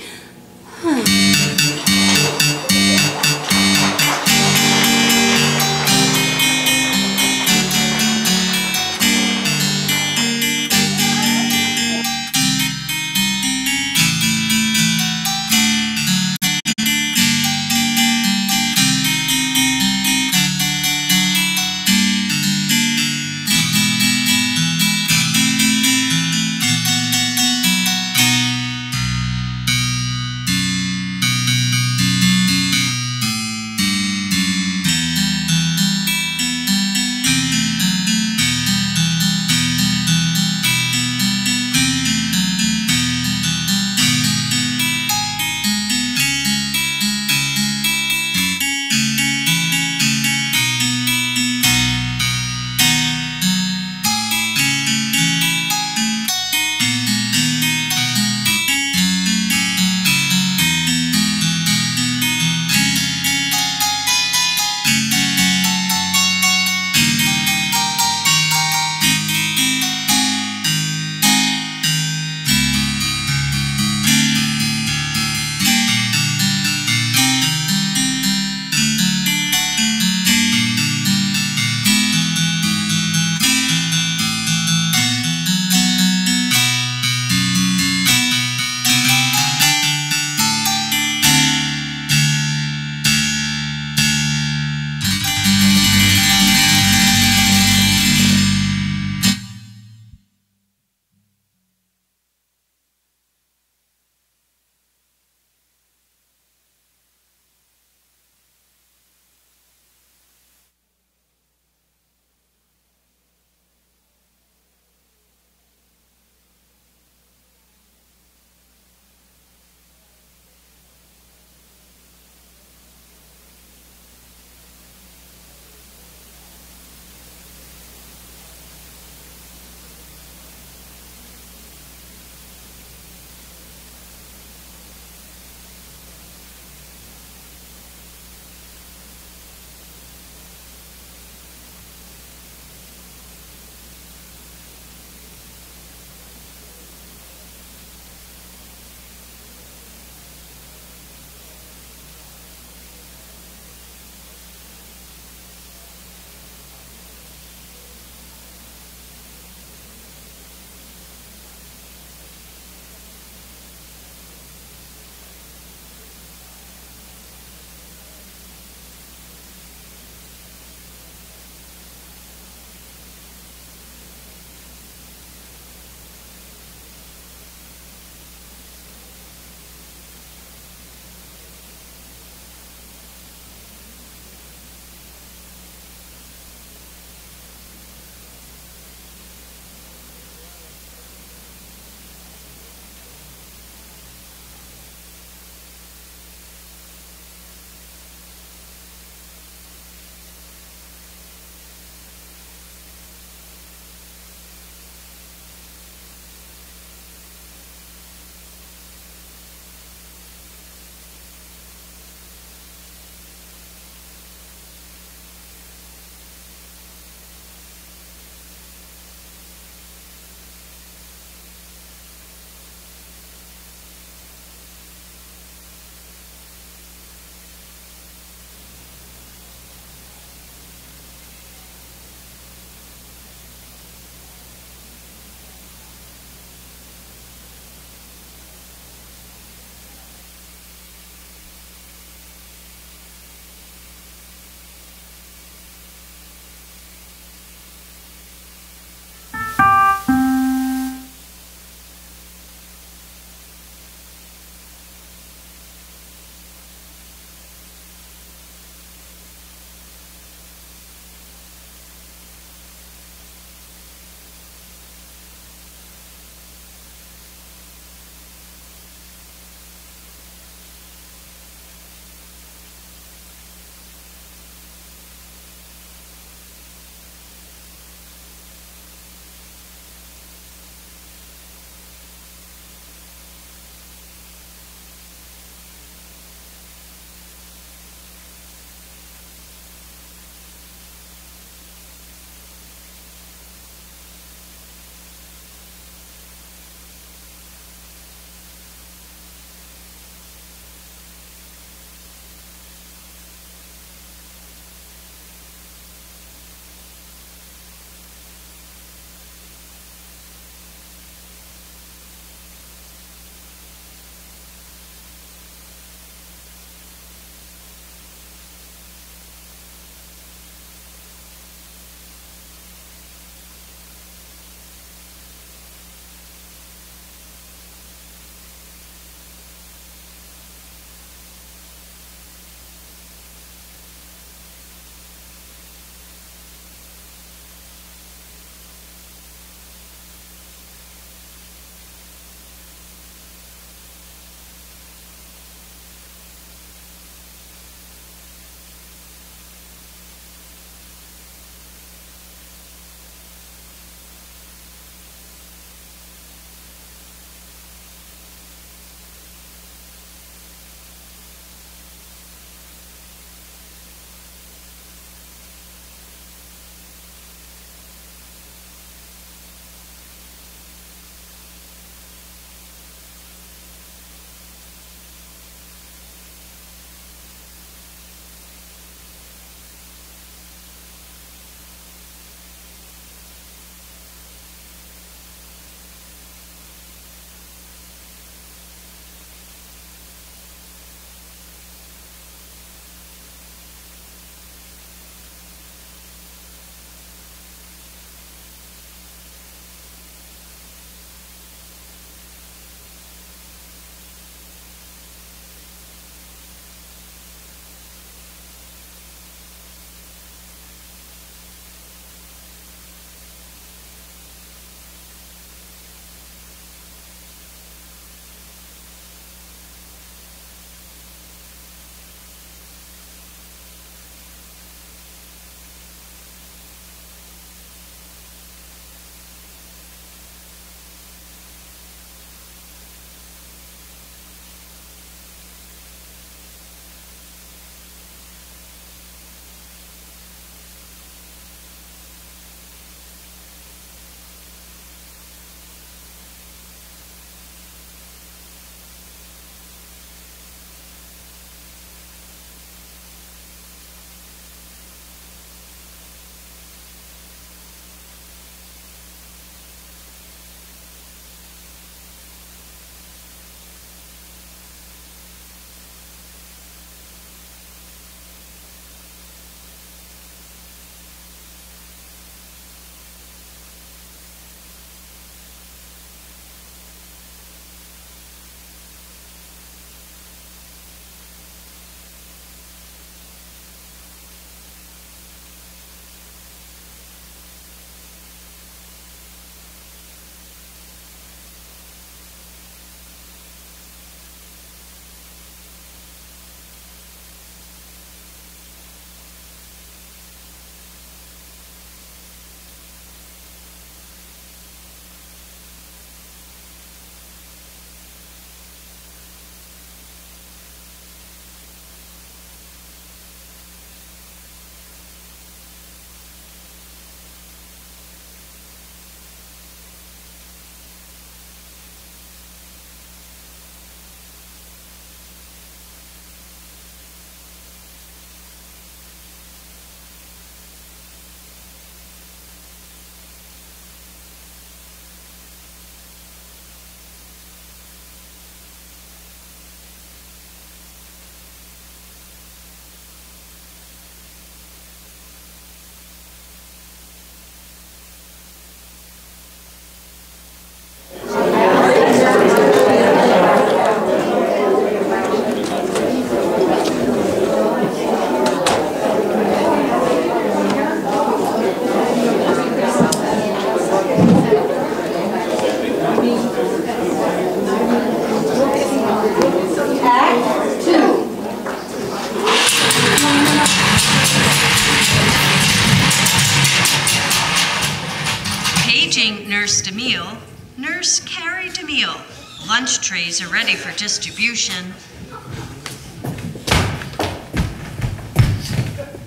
Paging Nurse DeMille. Nurse Carrie DeMille. Lunch trays are ready for distribution.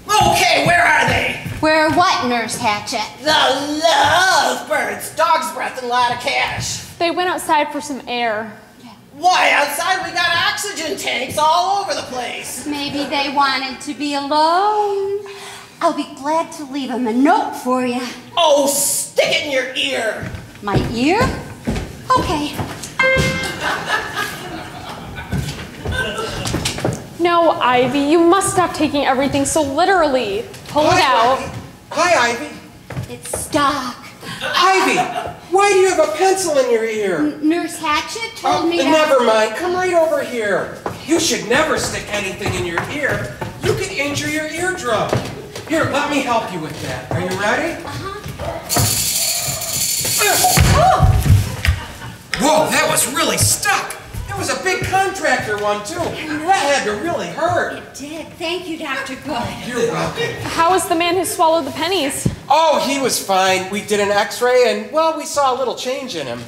Okay, where are they? Where what, Nurse Hatchet? The lovebirds. Dog's breath and a lot of cash. They went outside for some air. Why, outside we got oxygen tanks all over the place. Maybe they wanted to be alone. I'll be glad to leave them a note for you. Oh, stick it in your ear. My ear? Okay. No, Ivy, you must stop taking everything so literally. Pull it out. Hi, Ivy. It's stock. Ivy, why do you have a pencil in your ear? Nurse Hatchet told me to... Never mind. Come right over here. You should never stick anything in your ear. You can injure your eardrum. Here, let me help you with that. Are you ready? Whoa, that was really stuck. It was a big contractor one, too. That had to really hurt. It did. Thank you, Dr. Good. You're welcome. How was the man who swallowed the pennies? Oh, he was fine. We did an x-ray and, well, we saw a little change in him.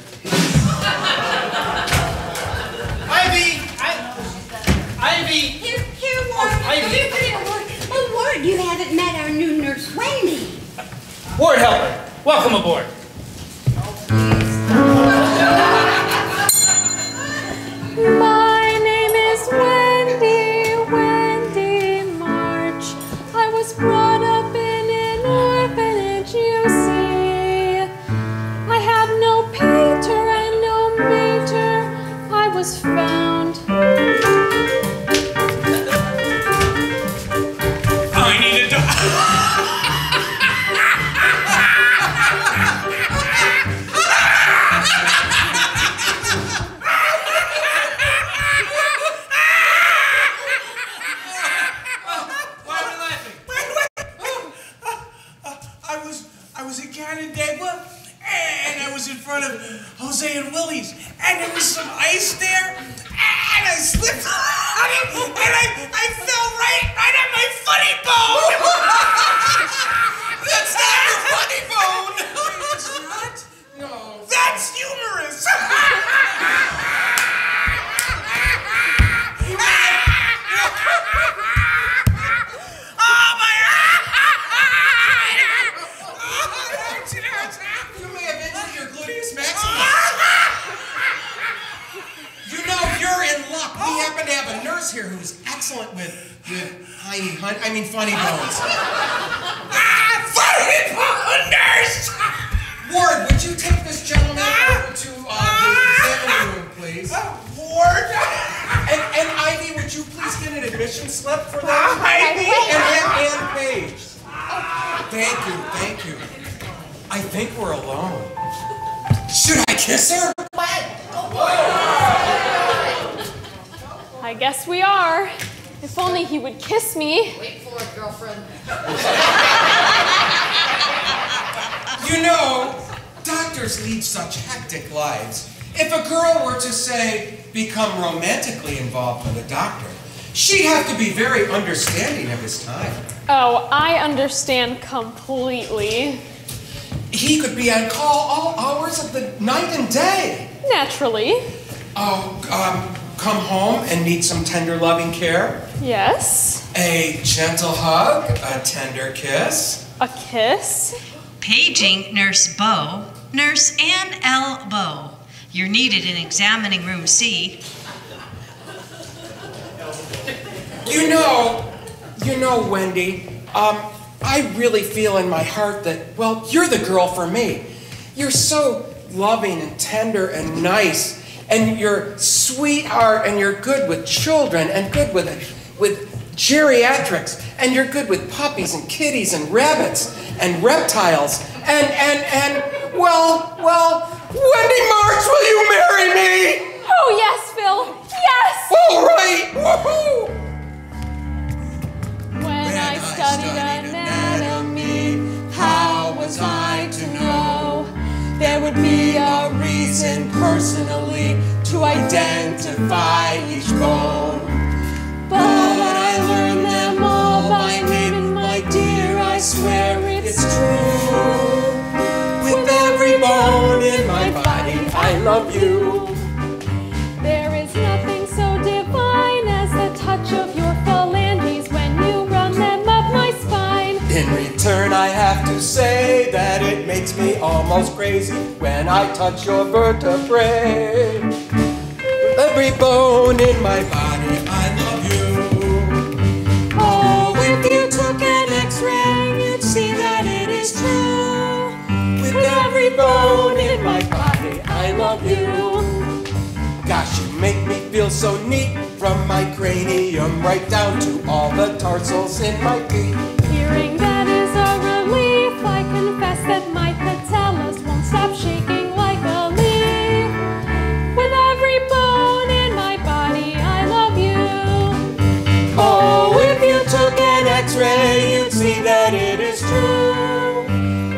Ivy! Ivy! Here, Ward. Ivy. Here, Ward. Oh, Ward, you haven't met our new nurse, Wendy. Ward helper, welcome aboard. My name is Wendy March. I was brought up in an orphanage, you see. I had no pater and no mater. I was found. I need a dog. Jose and Willie's, and there was some ice there, and I slipped on it, and I fell right on my funny bone. That's not your funny bone. It's not? No. That's humorous. Oh my God! You may have injured your gluteus maximus. You know, you're in luck. We happen to have a nurse here who's excellent with funny bones. Funny bone nurse! Ward, would you take this gentleman over to the examining room, please? Ward? And Ivy, would you please get an admission slip for that? Ivy! And Paige. Thank you. I think we're alone. Should I kiss her? I guess we are. If only he would kiss me. Wait for it, girlfriend. You know, doctors lead such hectic lives. If a girl were to, say, become romantically involved with a doctor, she'd have to be very understanding of his time. Oh, I understand completely. He could be on call all hours of the night and day. Naturally. Oh, come home and need some tender loving care? Yes. A gentle hug, a tender kiss. A kiss. Paging Nurse Bo, Nurse Ann L. Bo. You're needed in examining room C. You know, Wendy, I really feel in my heart that, well, you're the girl for me. You're so loving and tender and nice, and you're sweetheart, and you're good with children, and good with geriatrics, and you're good with puppies and kitties and rabbits and reptiles, and well, Wendy March, will you marry me? Oh, yes, Phil. Yes! All right! Woohoo! When I studied anatomy, how was I to know there would be a reason personally to identify each bone? But I learned them all by name, and my dear, I swear it's true. With every every bone in my body, I love you. There is nothing so divine as the touch of your phalanges when you run them up my spine. In return, I have to say that it makes me almost crazy when I touch your vertebrae. Every bone in my body, I love you. Oh, if you took an X-ray, you'd see that it is true. With every bone in my body, I love you. Gosh, you make me feel so neat, from my cranium right down to all the tarsals in my feet. Hearing that is a relief. I confess that my patellas won't stop shaking like a leaf. With every bone in my body, I love you. Oh, if you took an X-ray, you'd see that it is true.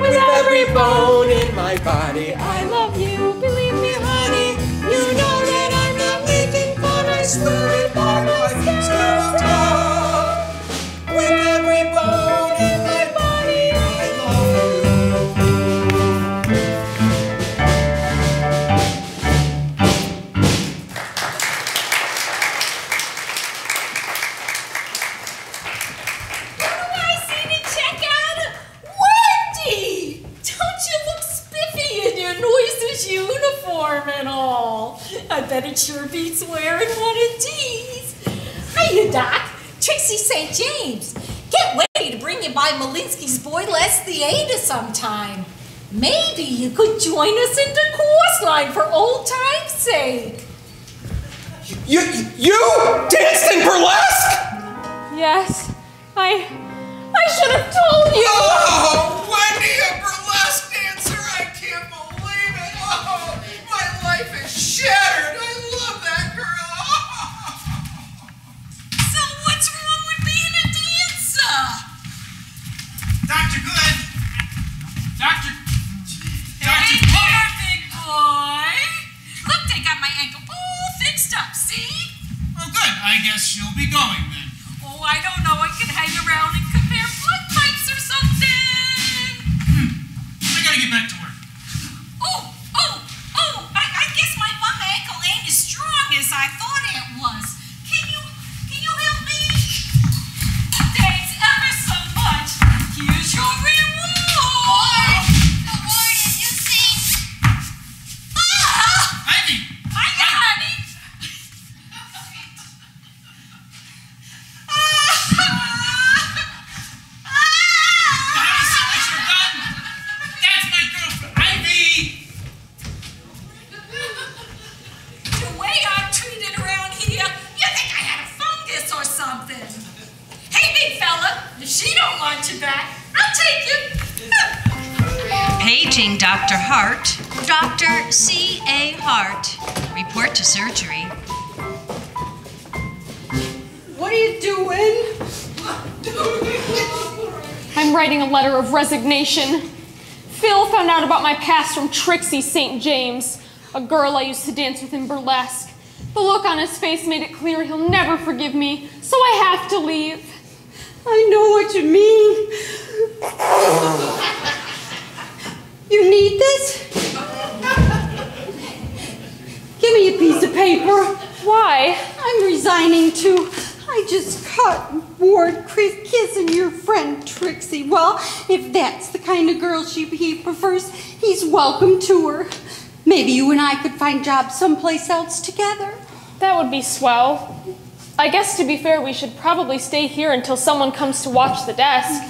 With every bone in my body, I love you. Believe me, honey, you know that I'm not making fun. I swear it by my skeleton. With every bone in my body, I love you. Who do I see to check out? Wendy! Don't you look spiffy in your noise's uniform and all? I bet it sure beats wearing one of these. Hiya, Doc. Trixie St. James. Get ready to bring you by Malinsky's Boy Less Theater sometime. Maybe you could join us in the chorus line for old time's sake. You danced in burlesque? Yes, I should have told you. Oh, Wendy, a burlesque dancer! I can't believe it! Oh, my life is shattered! I love that girl! So what's wrong with being a dancer? Dr. Good! Dr. Hey there, big boy. Look, they got my ankle all fixed up, see? Oh, good. I guess she'll be going then. Oh, I don't know. I can hang around and compare blood types or something. I gotta get back to work. I guess my bum ankle ain't as strong as I thought it was. Can you help me? Thanks ever so much. Here's your reward. What did you see? Ivy! Hiya, honey. Have you seen what you've done? That's my girlfriend, Ivy! The way I'm treated around here, you think I had a fungus or something. Hey, big fella, if she don't want you back, I'll take you. Paging Dr. Hart. Dr. C.A. Hart. Report to surgery. What are you doing? I'm writing a letter of resignation. Phil found out about my past from Trixie St. James, a girl I used to dance with in burlesque. The look on his face made it clear he'll never forgive me, so I have to leave. I know what you mean. You need this? Give me a piece of paper. Why? I'm resigning too. I just caught Ward kissing your friend Trixie. Well, if that's the kind of girl he prefers, he's welcome to her. Maybe you and I could find jobs someplace else together. That would be swell. I guess to be fair, we should probably stay here until someone comes to watch the desk.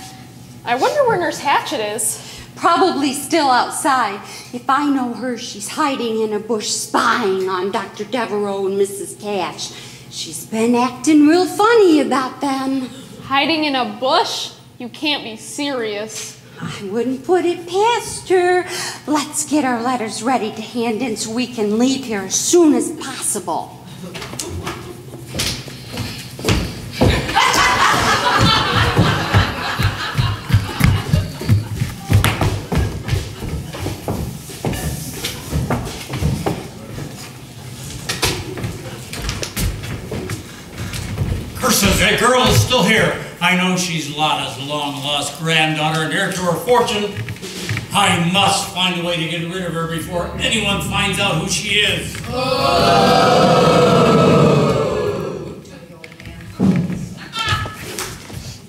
I wonder where Nurse Hatchet is. Probably still outside. If I know her, she's hiding in a bush spying on Dr. Devereaux and Mrs. Cash. She's been acting real funny about them. Hiding in a bush? You can't be serious. I wouldn't put it past her. Let's get our letters ready to hand in so we can leave here as soon as possible. Curses, that girl is still here. I know she's Lotta's long-lost granddaughter and heir to her fortune. I must find a way to get rid of her before anyone finds out who she is.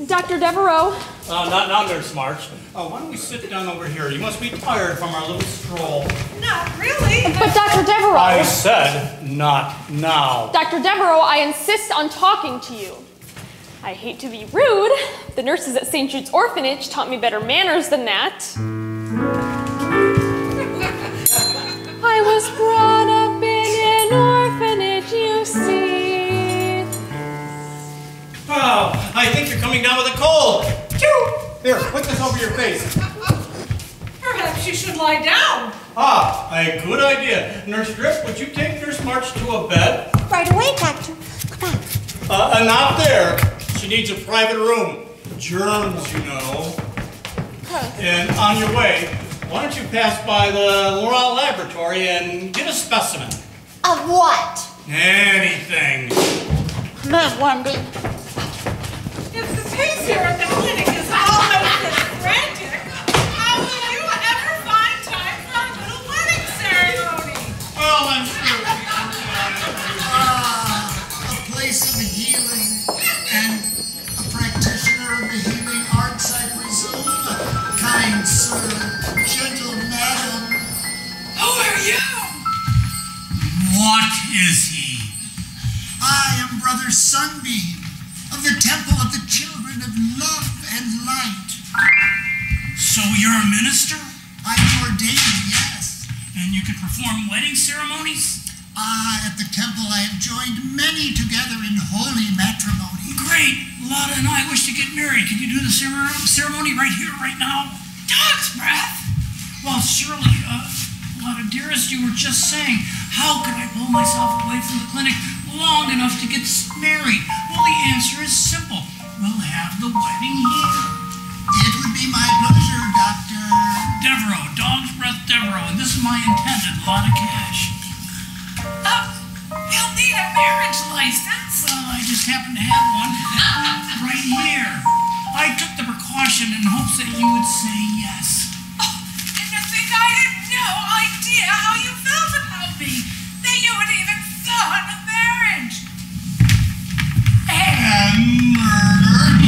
Dr. Devereaux. Not now, Nurse March. Why don't we sit down over here? You must be tired from our little stroll. Not really. But Dr. Devereaux. I said not now. Dr. Devereaux, I insist on talking to you. I hate to be rude. The nurses at St. Jude's Orphanage taught me better manners than that. I was brought up in an orphanage, you see. Oh, I think you're coming down with a cold. Choo! Here, put this over your face. Perhaps you should lie down. A good idea. Nurse Drip, would you take Nurse March to a bed? Right away, Doctor. Come on. Not there. She needs a private room. Germs, you know. And on your way, why don't you pass by the Laurel Laboratory and get a specimen? Of what? Anything. Come on, Wendy. If the pace here at the clinic is almost as frantic, how will you ever find time for a little wedding ceremony? Well, I'm sure. A place of healing and a practitioner of the healing arts, I presume. Kind sir, gentle madam. Who are you? What is he? I am Brother Sunbeam of the Temple of the Children of Love and Light. So you're a minister? I'm ordained, yes. And you can perform wedding ceremonies? At the temple I have joined many together in holy matrimony. Great! Lotta and I wish to get married. Can you do the ceremony right here, right now? Dog's breath! Well, surely, Lotta, dearest, you were just saying, how could I pull myself away from the clinic long enough to get married? Well, the answer is simple. We'll have the wedding here. It would be my pleasure, Dr. Devereaux, Dog's Breath Devereaux, and this is my intended Lotta Cash. You'll need a marriage license. Well, I just happen to have one right here. I took the precaution in hopes that you would say yes. And to think I had no idea how you felt about me, that you had even thought of marriage. And murder.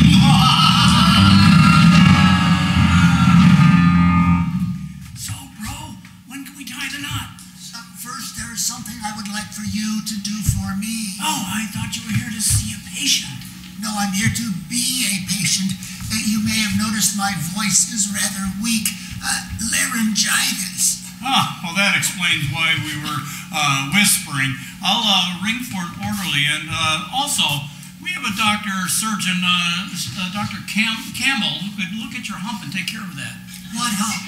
So, bro, when can we tie the knot? First, there is something I would like for you to do for me. Oh, I thought you were here to see a patient. No, I'm here to be a patient. You may have noticed my voice is rather weak. Laryngitis. Well, that explains why we were whispering. I'll ring for an orderly, and also, we have a surgeon, Dr. Campbell, who could look at your hump and take care of that. What hump?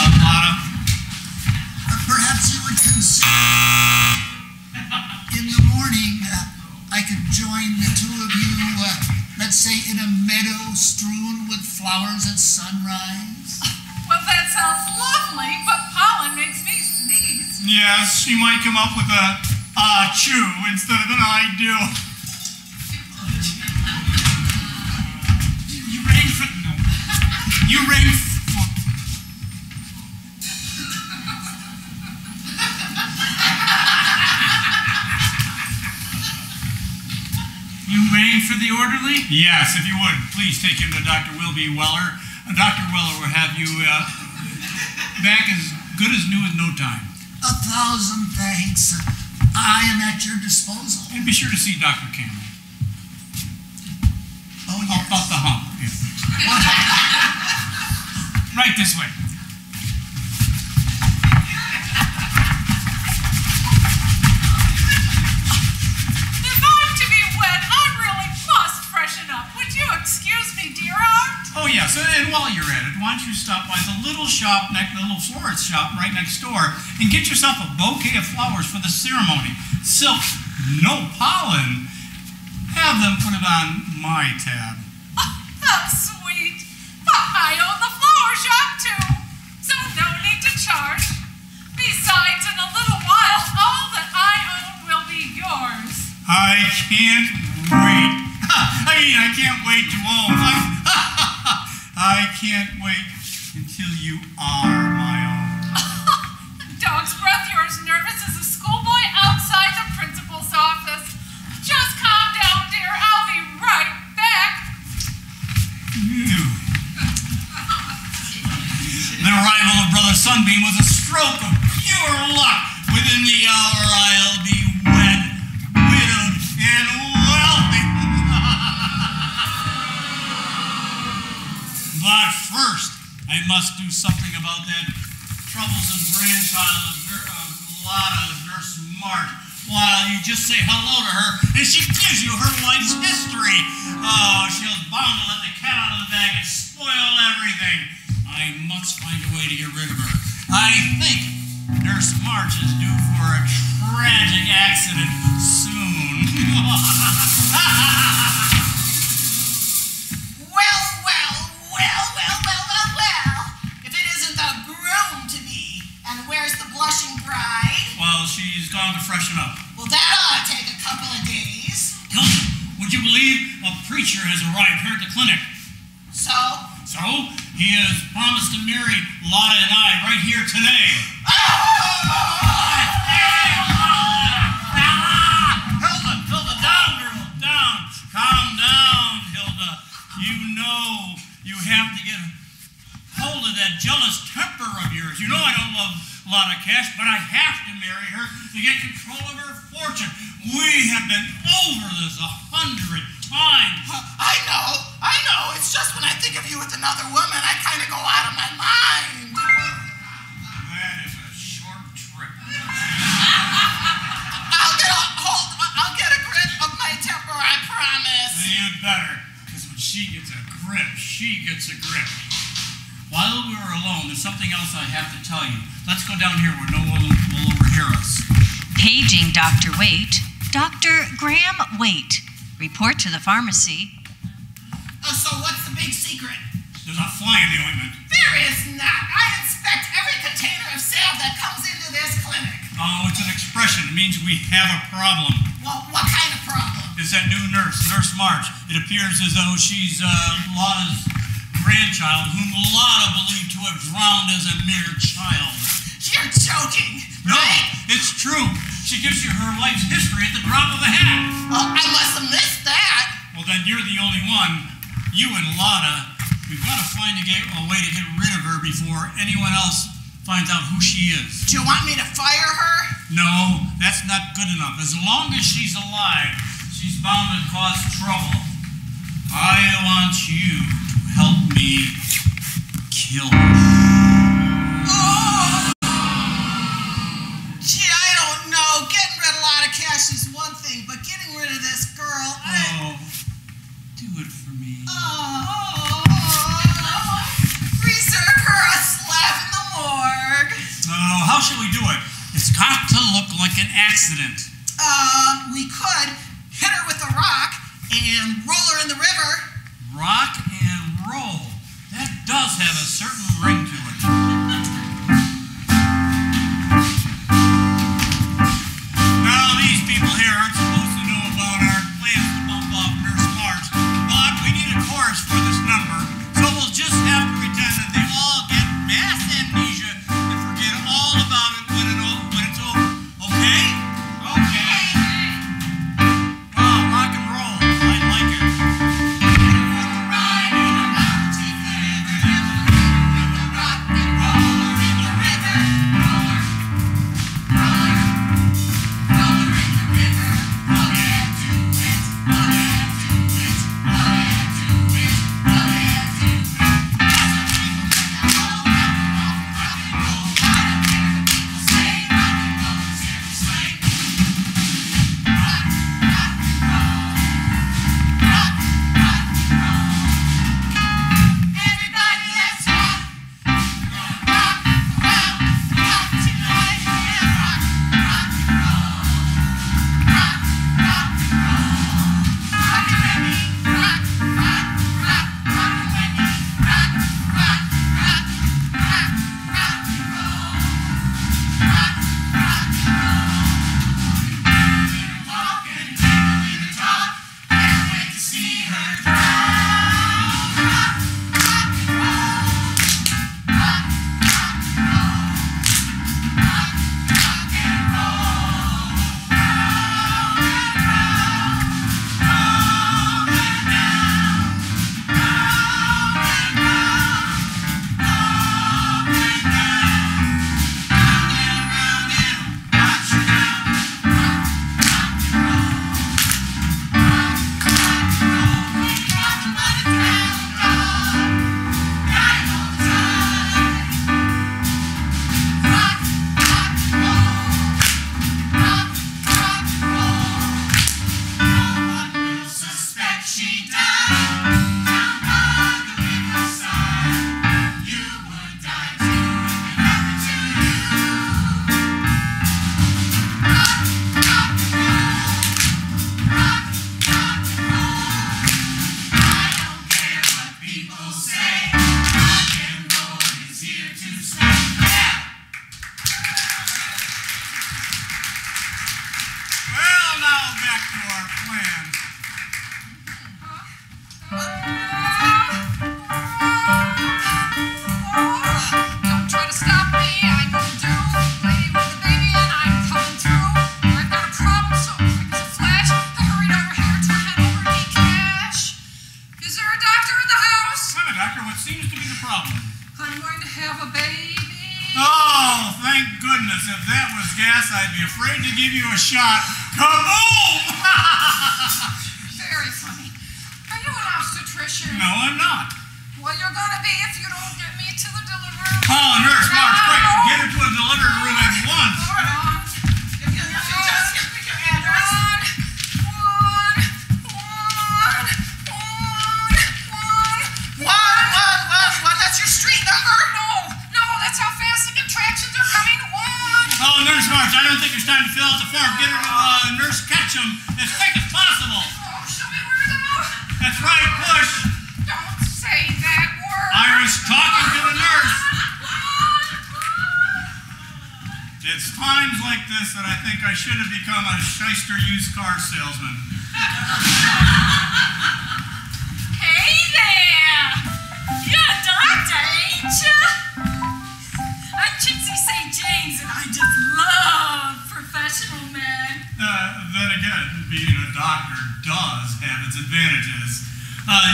Lotta. Perhaps you would consider in the morning I could join the two of you, let's say in a meadow strewn with flowers at sunrise. Well, that sounds lovely, but pollen makes me sneeze. Yes, she might come up with a chew instead of an I do. You rang for... No. You rang for... You rang for the orderly? Yes, if you would, please take him to Dr. Wilby Weller. Dr. Weller will have you back as good as new in no time. 1,000 thanks. I am at your disposal. And be sure to see Dr. Campbell. Oh, yes. About the hump. Yeah. Right this way. Excuse me, dear heart. Oh, yes, and while you're at it, why don't you stop by the little shop, the little florist shop right next door, and get yourself a bouquet of flowers for the ceremony. Silk, no pollen. Have them put it on my tab. Oh, how sweet. But I own the flower shop, too, so no need to charge. Besides, in a little while, all that I own will be yours. I can't wait. I can't wait to own. I can't wait until till you are my own. Dog's breath, you're as nervous as a schoolboy outside the principal's office. Just calm down, dear. I'll be right back. The arrival of Brother Sunbeam was a stroke of pure luck. Within the hour I'll be wed, widowed, and wealthy. But first, I must do something about that troublesome grandchild of Lotta's, Nurse March. While you just say hello to her, and she gives you her life's history. Oh, she's bound to let the cat out of the bag and spoil everything. I must find a way to get rid of her. I think Nurse March is due for a tragic accident soon. Well. If it isn't the groom-to-be. And where's the blushing bride? Well, she's gone to freshen up. Well, that ought to take a couple of days. Hilton, would you believe a preacher has arrived here at the clinic? So? So, he has promised to marry Lotta and I right here today. Hilda, down, girl, down. Calm down, Hilda. You know you have to get hold of that jealous temper of yours. You know I don't love Lotta Cash, but I have to marry her to get control of her fortune. We have been over this 100 times. I know. It's just when I think of you with another woman, I kind of go out of my mind. That is a short trip. I'll get a grip of my temper, I promise. You'd better, because when she gets a grip, she gets a grip. While we were alone, there's something else I have to tell you. Let's go down here where no one will overhear us. Paging Dr. Waite. Dr. Graham Waite. Report to the pharmacy. So what's the big secret? There's a fly in the ointment. There is not. I inspect every container of salve that comes into this clinic. Oh, it's an expression. It means we have a problem. Well, what kind of problem? It's that new nurse, Nurse March. It appears as though she's Lotta's grandchild, whom Lotta believed to have drowned as a mere child. You're joking, No, right? it's true. She gives you her life's history at the drop of a hat. Well, I must have missed that. Well, then you're the only one. You and Lotta. We've got to find a way to get rid of her before anyone else finds out who she is. Do you want me to fire her? No, that's not good enough. As long as she's alive, she's bound to cause trouble. I want you to help me kill her. Oh! Gee, I don't know. Getting rid of a lot of cash is one thing, but getting rid of this girl, Do it for me. Reserve her a slap in the morgue. Oh, how should we do it? It's got to look like an accident. We could hit her with a rock and roll her in the river. Rock and roll. That does have a certain ring to it. Now, these people here aren't supposed to know about our plans to bump off Nurse March, but we need a chorus for this number, so we'll just have to pretend that they all get mass amnesia and forget all about it when it's over. Okay? Okay. Wow, rock and roll. I like it. Rock back to our plans. Don't try to stop me, I will do. Lady with the baby and I'm coming through. I've got a problem so quick as a flash. I hurried over here to head over the cash. Is there a doctor in the house? I'm a doctor. What seems to be the problem? I'm going to have a baby. Oh, thank goodness. If that was gas, I'd be afraid to give you a shot. Kaboom! Very funny. Are you an obstetrician? No, I'm not. Well, you're going to be if you don't get me to the delivery room. Oh, nurse, Mark, quick. Get her to a delivery room at once. Just give me your address. One. That's your street number? No, that's how fast the contractions are coming. One. Oh, Nurse March, I don't think it's time to fill out the form. Get her to Nurse Ketchum as quick as possible. Oh, show me where to go. That's right, push. Don't say that word. I was talking to the nurse. It's times like this that I think I should have become a shyster used car salesman. Hey there! You're a doctor, ain't ya? I'm Gypsy St. James, and I just love professional men. Then again, being a doctor does have its advantages.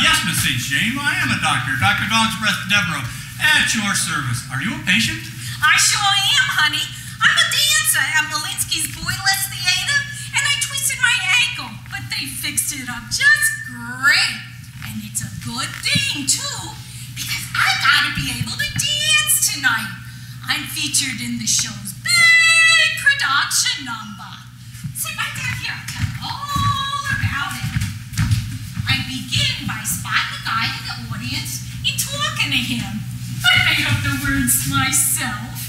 Yes, Miss St. James, I am a doctor. Dr. Devereaux, at your service. Are you a patient? I sure am, honey. I'm a dancer at Malinsky's Boyless Theater, and I twisted my ankle, but they fixed it up just great. And it's a good thing, too, because I gotta be able to dance tonight. I'm featured in the show's big production number. Sit right down here, I'll tell you all about it. I begin by spotting the guy in the audience and talking to him. I made up the words myself.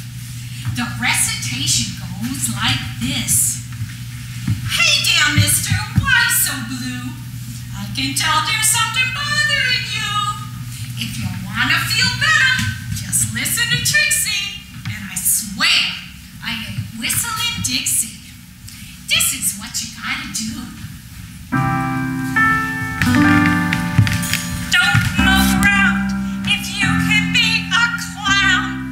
The recitation goes like this. Hey there, mister, why so blue? I can tell there's something bothering you. If you want to feel better, just listen to Trixie, and I swear I ain't whistling Dixie. This is what you gotta do. Don't move around if you can be a clown.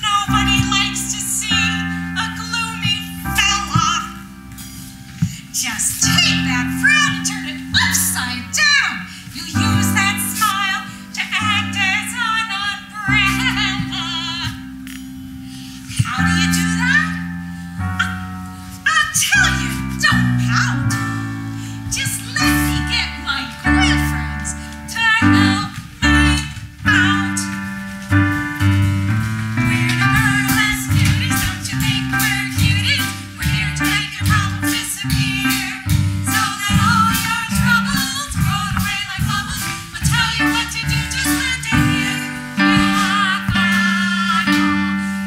Nobody likes to see a gloomy fella. Just take that frown and turn it upside down. You use that smile to act as an umbrella. How do you do that? I'll tell you, don't pout. Just let me get my girlfriends to help me out. We're the burlesque cuties, don't you think we're cuties? We're here to make your problems disappear, so that all your troubles roll away like bubbles. I'll tell you what to do, just lend a ear. Rock, rock,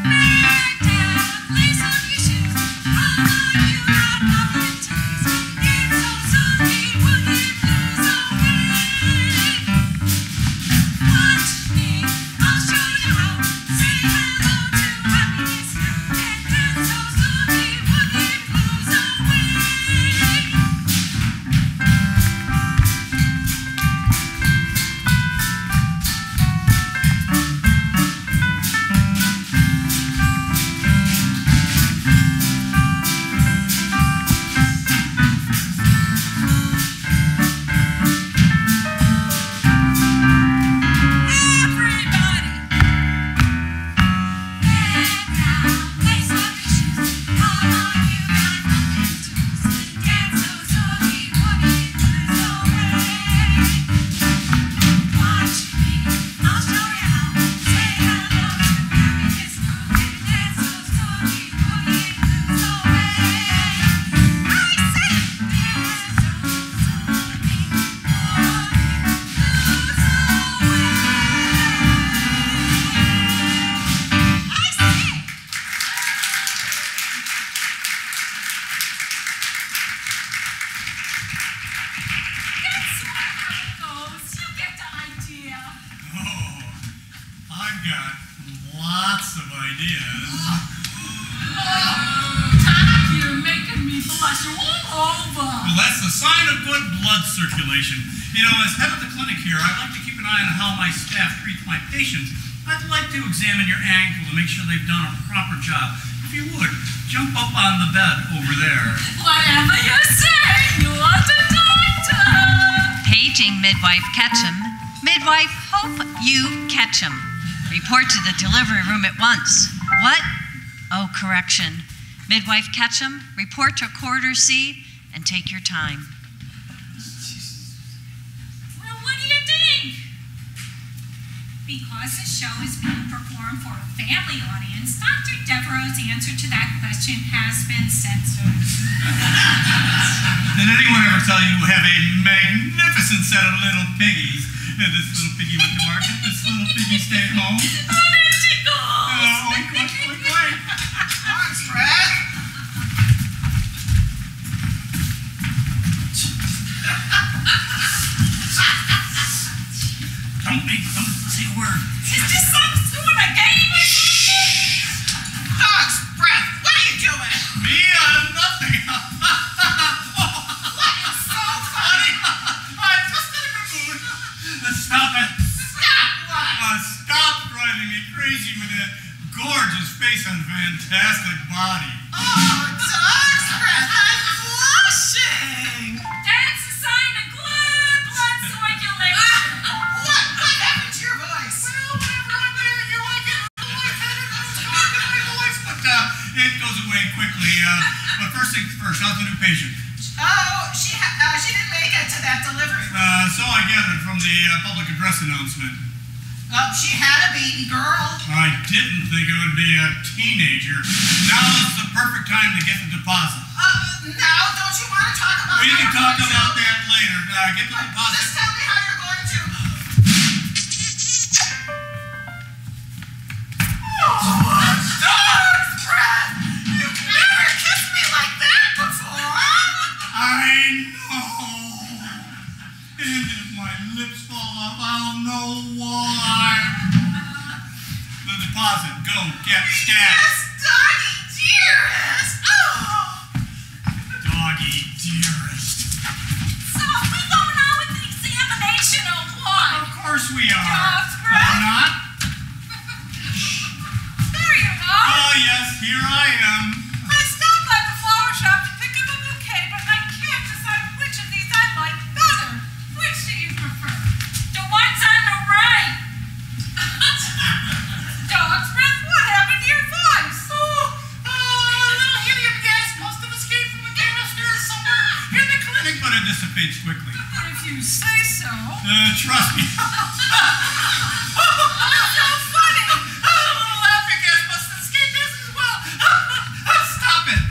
bend down, lace up your shoes. Come on, you got nothing to lose. Get so funky, woogie blues away. Watch me, I'll show you how. Say hello to happiness now, and dance so funky, woogie blues away. Everybody, bend down, lace up your shoes. Come on, you got nothing to lose. Dance so funky, woogie blues away. Watch me, I'll show you how. Say hello to happiness now, and dance so funky, woogie blues away. I say, dance so funky, woogie blues away. I say it. That's sort of how it goes. You get the idea. Oh, I've got lots of ideas. You're making me blush. flush all over. Well, that's the sign of good blood circulation. You know, as head of the clinic here, I'd like to keep an eye on how my staff treats my patients. I'd like to examine your ankle to make sure they've done a proper job. If you would, jump up on the bed over there. Whatever you say, you are the doctor. Paging Midwife Ketchum. Midwife, hope you catch 'em. Report to the delivery room at once. What? Oh, correction. Midwife Ketchum, report to quarter C and take your time. Well, what do you think? Because the show is being performed for a family audience, Dr. Devereaux's answer to that question has been censored. Did anyone ever tell you you have a magnificent set of little piggies? And this little piggy went to market, this little piggy stayed home. Oink, oink, oink, oink. Thanks, Fred. Don't say a word. Is this some sort of game? Dog's breath. What are you doing? Me? Nothing. What is so funny? I'm just in a good mood. Stop it. Stop what? Stop driving me crazy with that gorgeous face and fantastic body. Oh, dog's breath. I'm blushing. That's a sign of good blood circulation. What happened to your voice? Well, whenever I'm near you, I get a little lightheaded and talk in my voice, but it goes away quickly. But first things first, how's the new patient? Oh, she didn't make it to that delivery. So I gathered from the public address announcement. She had a baby girl. I didn't think it would be a teenager. Now is the perfect time to get the deposit. Now, don't you want to talk about We how can you're talk going about to? that later. Get the deposit. Just tell me how you're going to. Dog's breath! You've never kissed me like that before! I know. And if my lips fall off, I'll know why. The deposit. Go get scat. Yes, doggy dearest! Oh! Doggy dearest. So are we going on with the examination or what? Of course we are. Dog's breath? Not? There you are. Oh, yes, here I am. I stopped by the flower shop to pick up a bouquet, but I can't decide which of these I like better. Which do you prefer? The one's on the right. Dog's breath, what happened to your voice? A little helium gas must have escaped from the canister somewhere in the clinic, but it dissipates quickly. If you say so. Trust me. So funny. A little laughing gas must have escaped us as well. Stop it.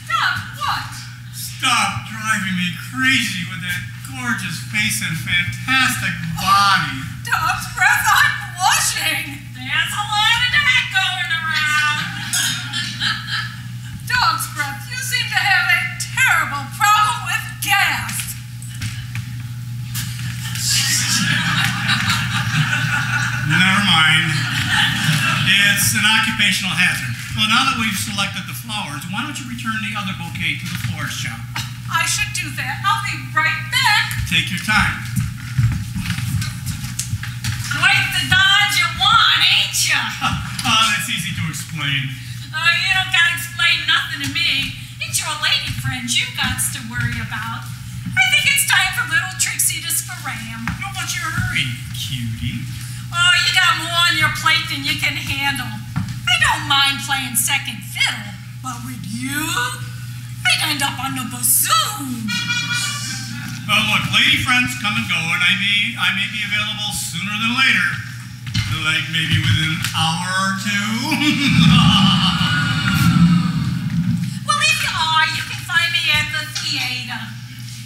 Stop what? Stop driving me crazy with that gorgeous face and fantastic body. Dog's breath, I'm blushing. There's a lot of that going around. Dog's breath, you seem to have a terrible problem with gas. Never mind. It's an occupational hazard. Well, now that we've selected the flowers, why don't you return the other bouquet to the florist shop? I should do that. I'll be right back. Take your time. Quite the dodge you want, ain't you? That's easy to explain. Oh, you don't gotta explain nothing to me. It's your lady friends you got to worry about. I think it's time for little Trixie to scram. What's your hurry, cutie? Oh, you got more on your plate than you can handle. I don't mind playing second fiddle, but with you, I'd end up on the bassoon. Look, lady friends come and go, and I may be available sooner than later. Like maybe within an hour or two. Well, if you are, you can find me at the theater.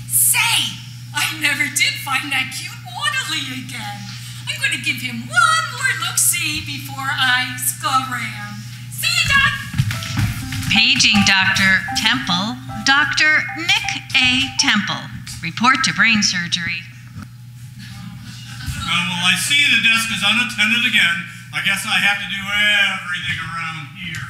Say, I never did find that cute orderly again. I'm going to give him one more look-see before I scram. See you, Doc. Paging Dr. Temple. Dr. Nick A. Temple. Report to brain surgery. Well, I see the desk is unattended again. I guess I have to do everything around here.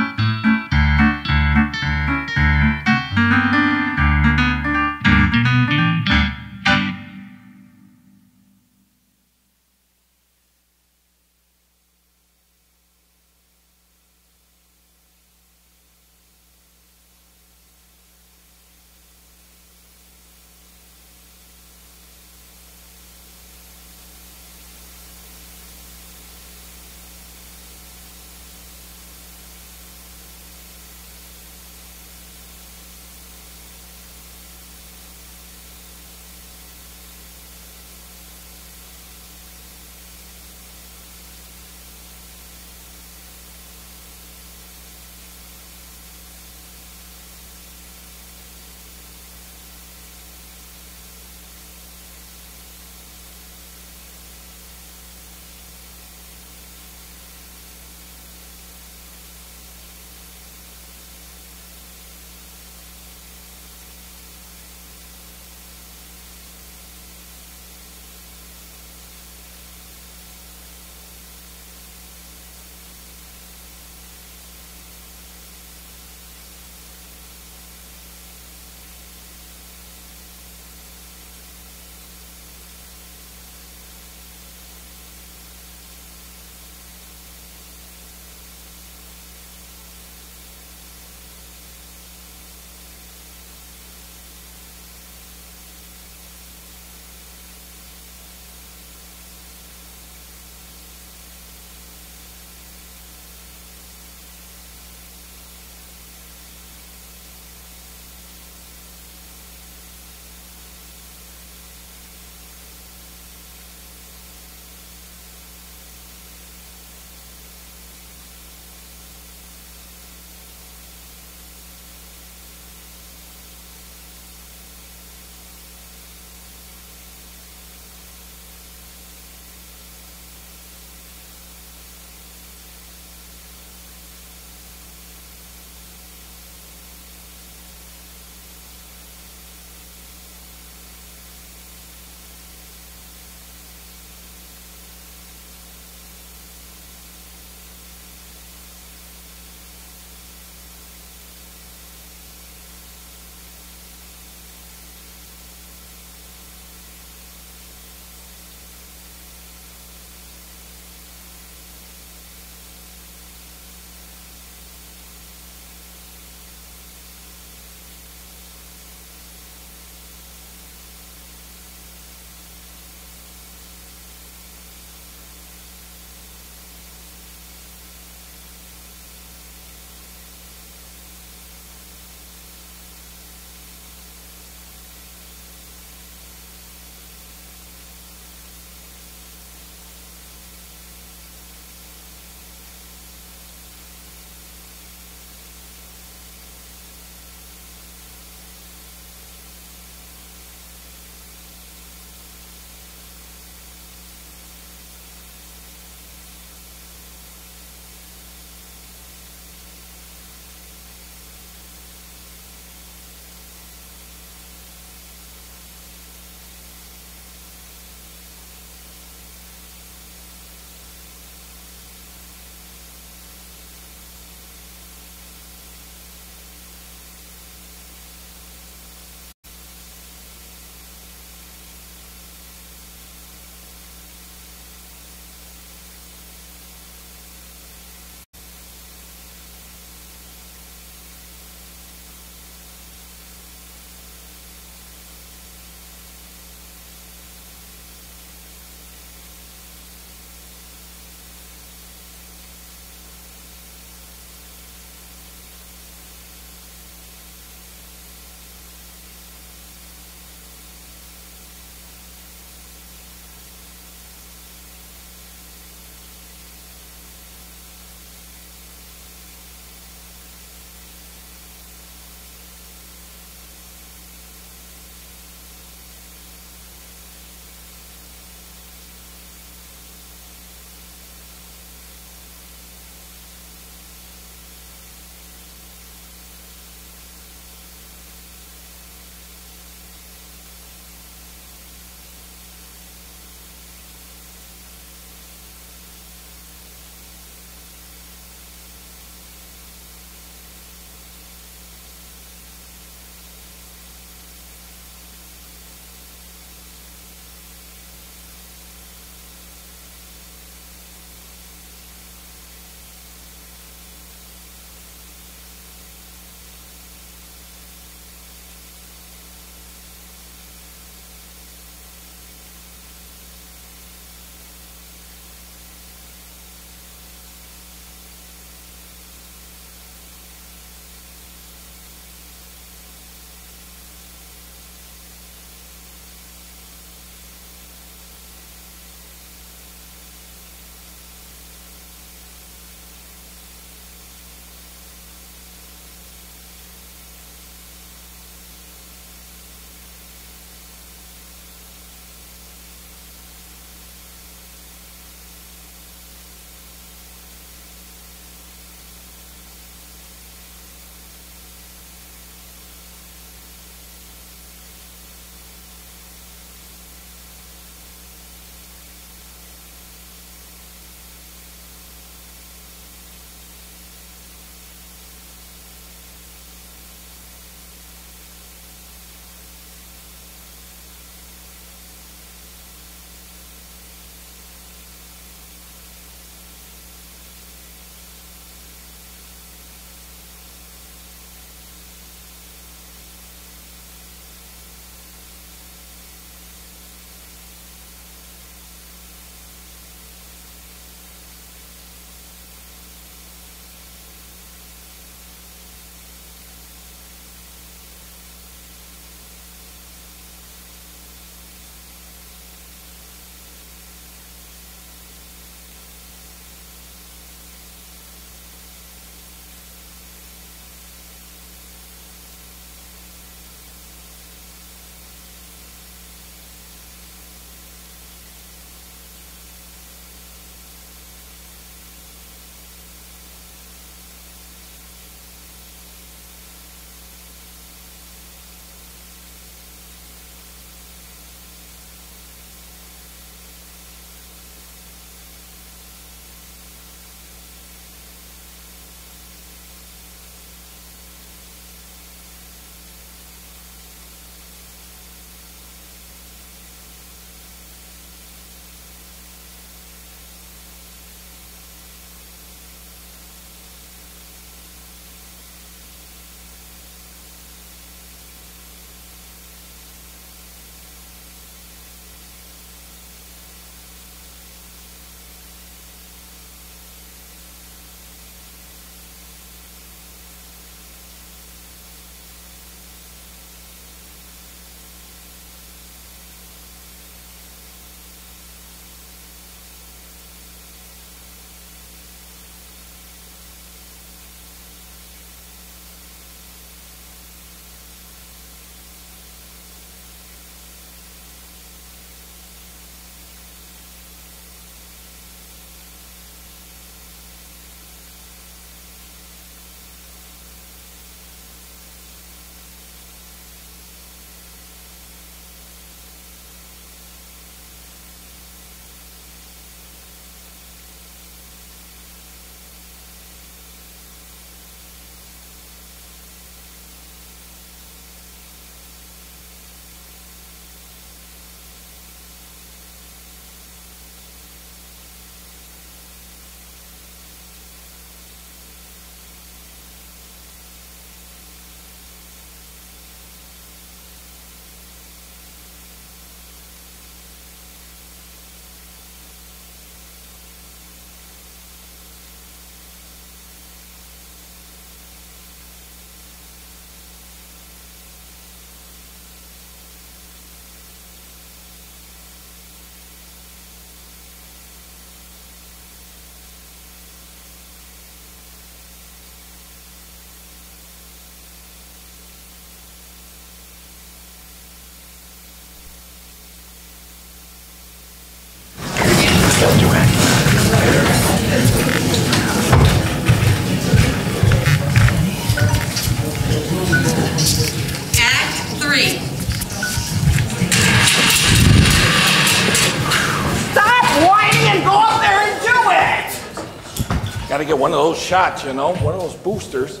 Gotta get one of those shots, you know, one of those boosters.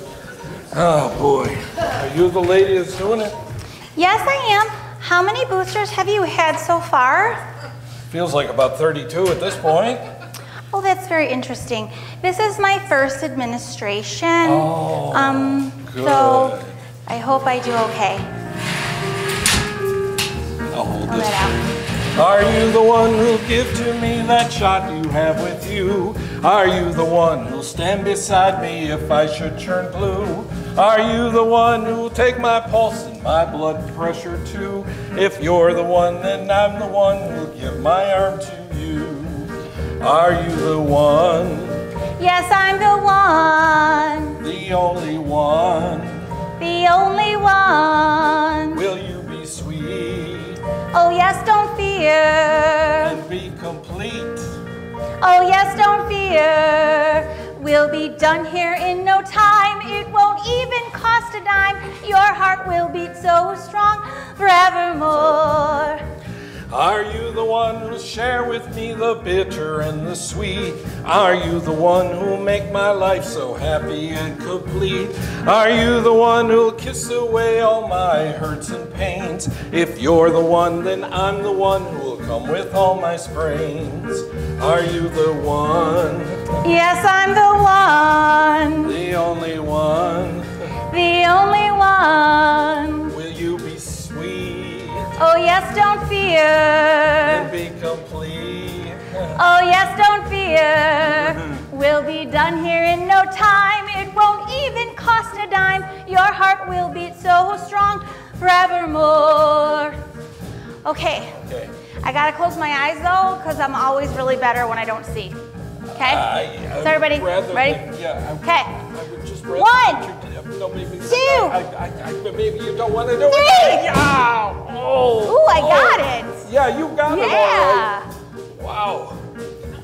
Oh boy, are you the lady that's doing it? Yes, I am. How many boosters have you had so far? Feels like about 32 at this point. Oh, that's very interesting. This is my first administration. Oh, good. So I hope I do okay. I'll hold Pull this. that out. Are you the one who'll give to me that shot you have with you? Are you the one who'll stand beside me if I should turn blue? Are you the one who'll take my pulse and my blood pressure too? If you're the one, then I'm the one who'll give my arm to you. Are you the one? Yes, I'm the one. The only one. The only one. Will you be sweet? Oh, yes, don't fear. And be complete? Oh, yes, don't fear. We'll be done here in no time. It won't even cost a dime. Your heart will beat so strong forevermore. Are you the one who'll share with me the bitter and the sweet? Are you the one who'll make my life so happy and complete? Are you the one who'll kiss away all my hurts and pains? If you're the one, then I'm the one who'll come with all my sprains. Are you the one? Yes, I'm the one. The only one. The only one. Will you be sweet? Oh, yes, don't fear. And be complete? Oh, yes, don't fear. We'll be done here in no time. It won't even cost a dime. Your heart will beat so strong forevermore. Okay. Okay. I gotta close my eyes though, because I'm always really better when I don't see. Okay? So everybody, ready? Yeah. Okay. I would just rather 1, no, maybe, 2, maybe you don't want to do 3. it. Yeah. Oh. Ooh, I got it. Yeah, you got it all Yeah. right. Wow.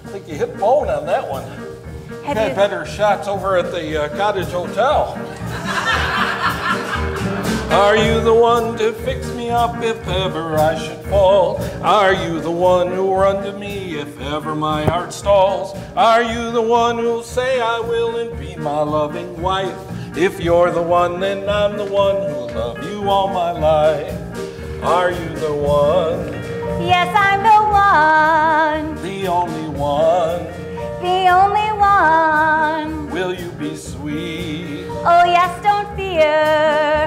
I think you hit bone on that one. Have Had you- better shots over at the Cottage Hotel. Are you the one to fix me up if ever I should fall? Are you the one who'll run to me if ever my heart stalls? Are you the one who'll say I will and be my loving wife? If you're the one, then I'm the one who'll love you all my life. Are you the one? Yes, I'm the one. The only one. The only one. Will you be sweet? Oh, yes, don't fear.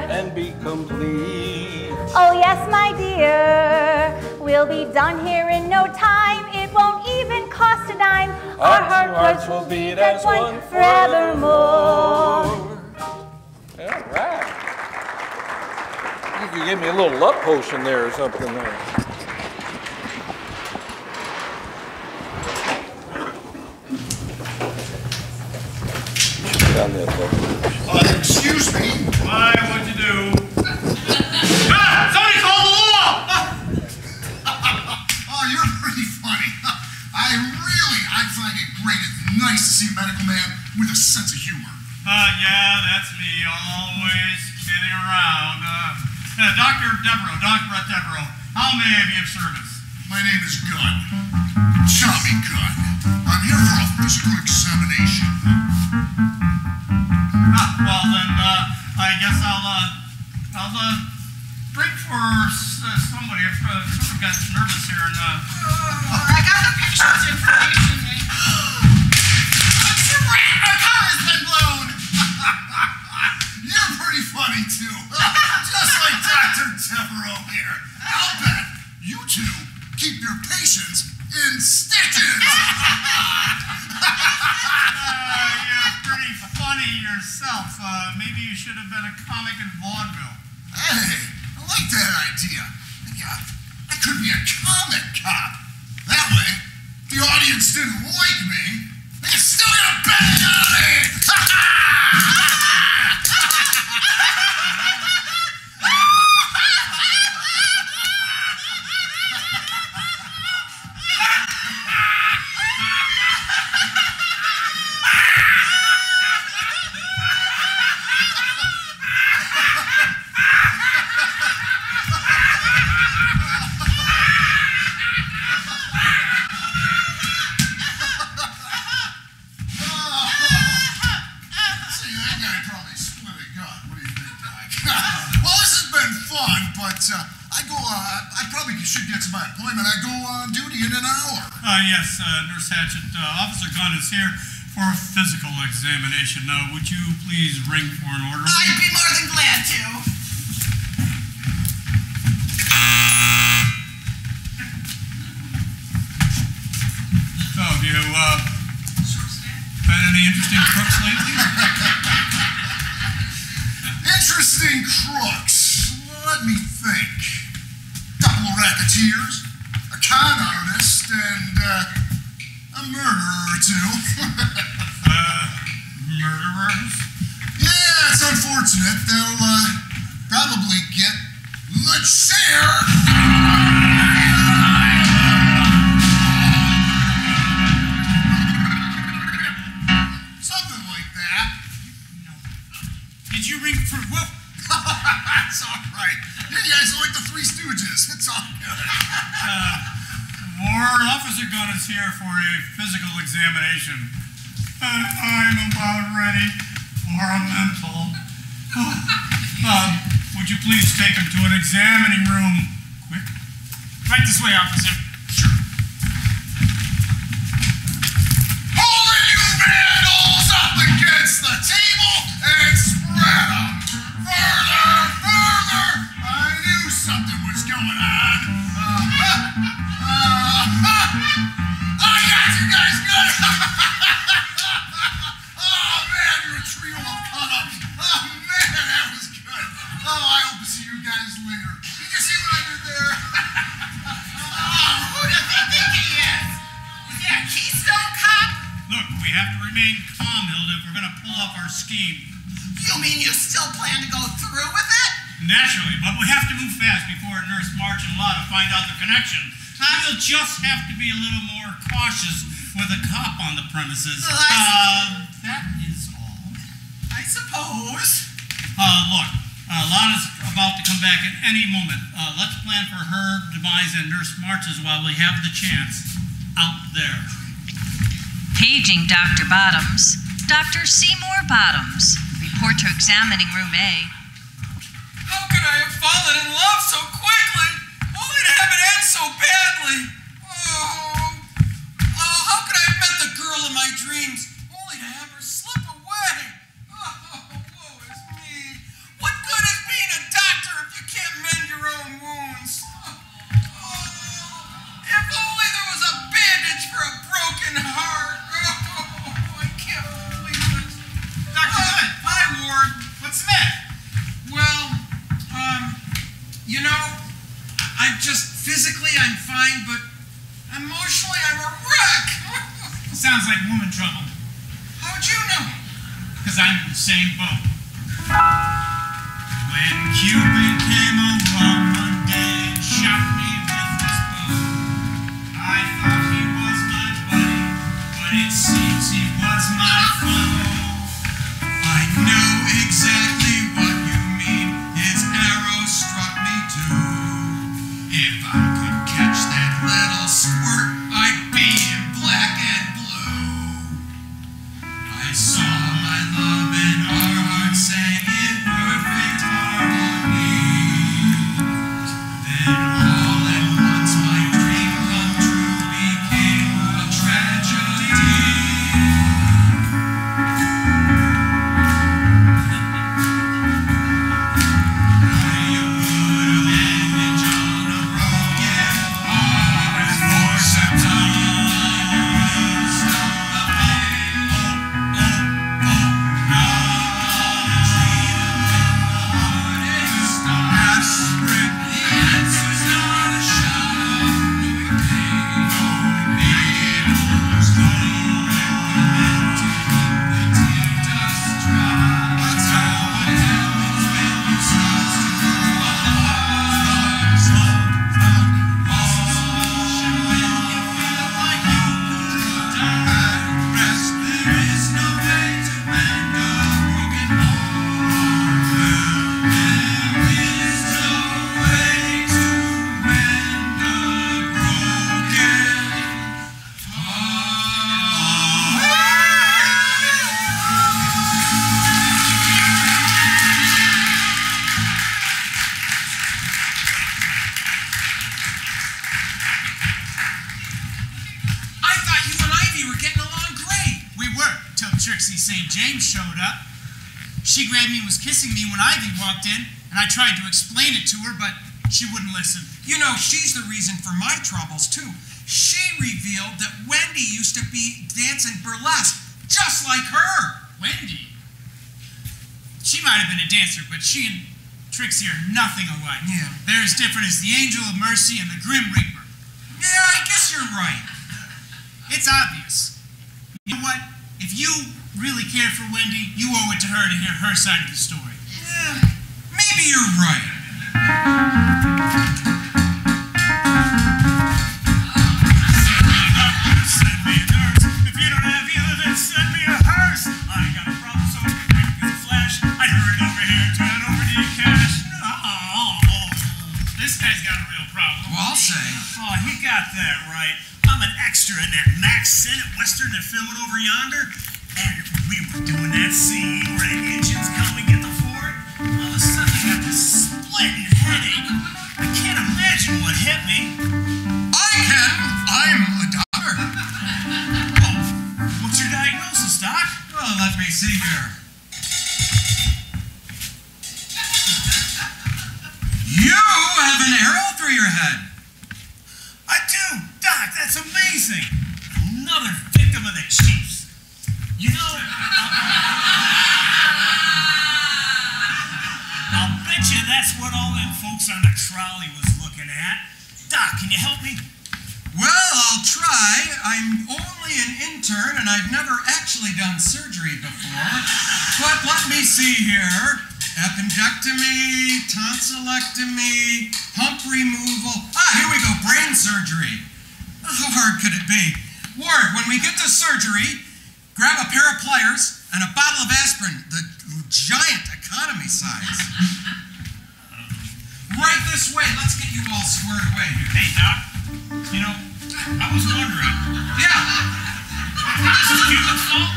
And be complete? Oh, yes, my dear. We'll be done here in no time. It won't even cost a dime. Our hearts will beat as one forevermore. All right. I think you gave me a little love potion there or something there. Down there, Excuse me. Why, what'd you do? Somebody call the law! Oh, you're pretty funny. I find it great. It's nice to see a medical man with a sense of humor. Yeah, that's me. Always kidding around. Dr. Devereaux, Dr. Brett Devereaux, how may I be of service? My name is Gunn. Tommy Gunn. I'm here for a physical examination. Well then, I guess I'll break for somebody. I've sort of got nervous here and I got the patient's information. A car has been blown. You're pretty funny too. Just like Dr. Devereaux here. I'll bet you two keep your patients in stitches. You're pretty funny yourself. Maybe you should have been a comic in vaudeville. Hey, I like that idea. Yeah, I could be a comic cop. That way, if the audience didn't like me, they could still get a bang out of me. appointment. I go on duty in an hour. Yes, Nurse Hatchet. Officer Gunn is here for a physical examination. Would you please ring for an order? I'd be more than glad to. So, have you had any interesting crooks lately? Interesting crooks. Let me think. Couple of racketeers, a con artist, and a murderer or two. Murderers? Yeah, it's unfortunate. They'll probably get the chair. Something like that. Did you ring for what? It's all right. You guys are like the Three Stooges. It's all good. Warren, Officer Gunn is here for a physical examination. I'm about ready for a mental. Would you please take him to an examining room? Quick. Right this way, officer. Sure. Holding you vandals up against the table and spread them. Further, further. I knew something was going on. I got you guys good. Oh man, you're a trio of cut-ups. Oh man, that was good. Oh, I hope to see you guys later. Did you see what I did there? Who does he think he is? Is he a Keystone Cop? Look, we have to remain calm, Hilda, if we're going to pull off our scheme. You mean you still plan to go through with it? Naturally, but we have to move fast before Nurse March and Lotta find out the connection. We'll just have to be a little more cautious with a cop on the premises. That is all. I suppose. Look, Lotta's about to come back at any moment. Let's plan for her demise and Nurse March's while we have the chance. Out there. Paging Dr. Bottoms. Dr. Seymour Bottoms. Report to examining room A. How could I have fallen in love so quickly, only to have it end so badly? Oh, how could I have met the girl of my dreams, only to have her slip away? Oh, woe is me. What good is being a doctor if you can't mend your own wounds? If only there was a bandage for a broken heart. Oh, I can't believe it. Dr. Good. Hi, Ward. What's the matter? Well, you know, physically I'm fine, but emotionally I'm a wreck. Sounds like woman trouble. How'd you know? Because I'm in the same boat. When Cupid came along one day and shot me with his bow, I thought he was my buddy, but it seems he was my foe. I know exactly what you mean. His arrow struck me too. If I could catch that little squirt, I'd be in black and blue. I saw my love and our hearts sang in perfect harmony. Then all at once my dream come true became a tragedy. Trixie St. James showed up. She grabbed me and was kissing me when Ivy walked in, and I tried to explain it to her, but she wouldn't listen. You know, she's the reason for my troubles, too. She revealed that Wendy used to be dancing burlesque, just like her. Wendy? She might have been a dancer, but she and Trixie are nothing alike. Yeah. They're as different as the Angel of Mercy and the Grim Reaper. Yeah, I guess you're right. It's obvious. You know what? If you really care for Wendy, you owe it to her to hear her side of the story. Yeah, maybe you're right. Send me a nurse. If you don't have either, then send me a hearse. I got a problem so quick as a flash. I hurried over here to hand over to you cash. Oh, this guy's got a real problem. Well, I'll say. Oh, he got that right. I'm an extra in that Max Sennett Western they're filming over yonder. And we were doing that scene where the engines come and get the Ford. All of a sudden, I got this splitting headache. I can't imagine what hit me. I can. I'm a doctor. Oh, what's your diagnosis, Doc? Well, let me see here. You have an arrow through your head. I do, Doc. That's amazing. Another victim of the Chiefs. You know, I'll bet you that's what all them folks on the trolley was looking at. Doc, can you help me? Well, I'll try. I'm only an intern and I've never actually done surgery before. But let me see here. Appendectomy, tonsillectomy, hump removal. Here we go, brain surgery. How hard could it be? Ward, when we get to surgery, grab a pair of pliers and a bottle of aspirin, the giant economy size. Right this way. Let's get you all squared away here. Hey, Doc. You know, I was wondering. Yeah. This is Cupid's fault?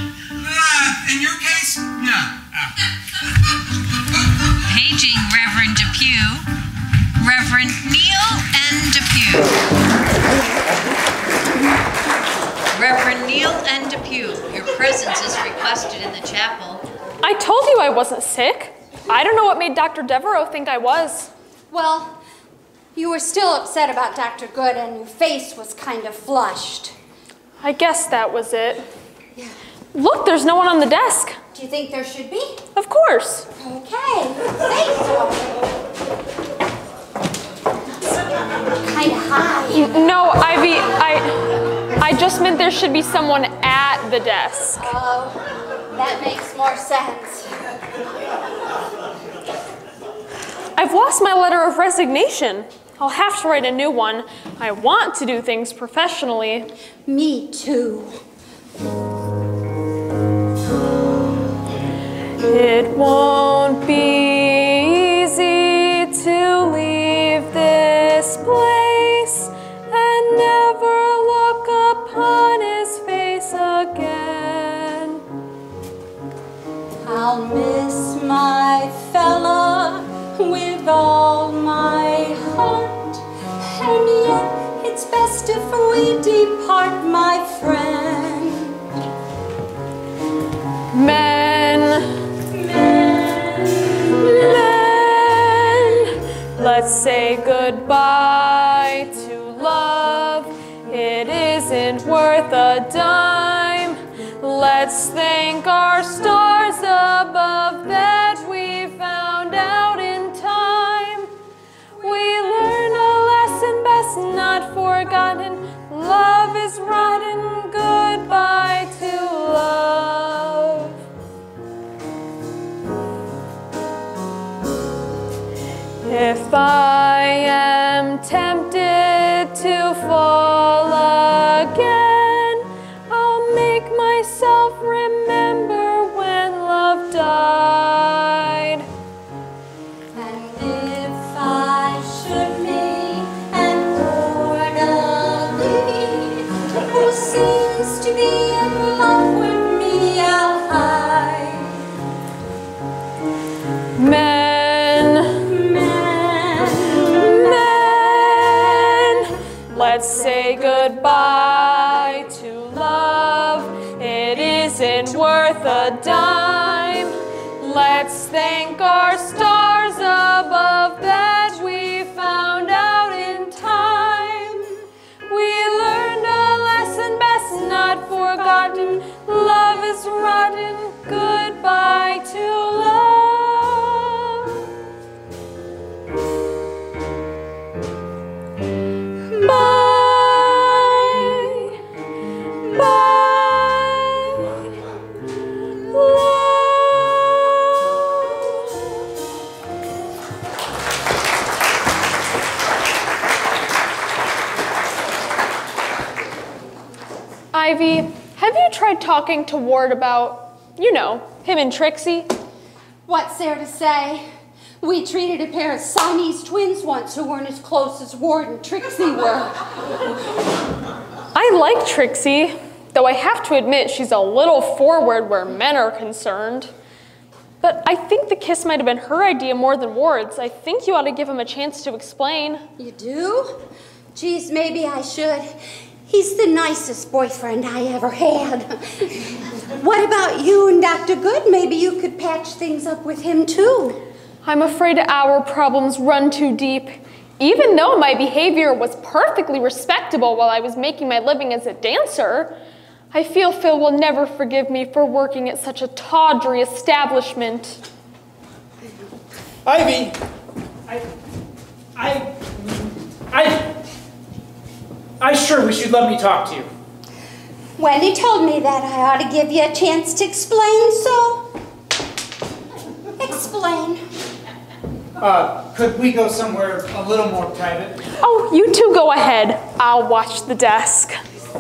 In your case, no. Paging Reverend Depew. Reverend Neil N. Depew. Reverend Neil N. Depew, your presence is requested in the chapel. I told you I wasn't sick. I don't know what made Dr. Devereaux think I was. Well, you were still upset about Dr. Good and your face was kind of flushed. I guess that was it. Yeah. Look, there's no one on the desk. Do you think there should be? Of course. Okay, say so. Kind of high. No, Ivy, I just meant there should be someone at the desk. Oh, that makes more sense. I've lost my letter of resignation. I'll have to write a new one. I want to do things professionally. Me too. It won't be easy to leave this place and never look upon his face again. I'll miss my fella with all my heart, and yet it's best if we depart, my friend. Let's say goodbye to love. It isn't worth a dime. Let's thank our stars above that we found out in time. We learn a lesson best not forgotten. Love is rotten. Goodbye to love. If I am tempted to fall again, I'll make myself remember when love died. And if I should meet an orderly who seems to be in love with me, I'll hide. Men isn't worth a dime. Let's thank our stars above that we found out in time. We learned a lesson best not forgotten. Love is rotten. Goodbye to love. Bye. Bye. Love. Ivy, have you tried talking to Ward about, you know, him and Trixie? What's there to say? We treated a pair of Siamese twins once who weren't as close as Ward and Trixie were. I like Trixie, though I have to admit she's a little forward where men are concerned. But I think the kiss might have been her idea more than Ward's. I think you ought to give him a chance to explain. You do? Geez, maybe I should. He's the nicest boyfriend I ever had. What about you and Dr. Good? Maybe you could patch things up with him too. I'm afraid our problems run too deep. Even though my behavior was perfectly respectable while I was making my living as a dancer, I feel Phil will never forgive me for working at such a tawdry establishment. Ivy, I sure wish you'd let me talk to you. Wendy told me that I ought to give you a chance to explain, so explain. Could we go somewhere a little more private? Oh, you two go ahead. I'll watch the desk.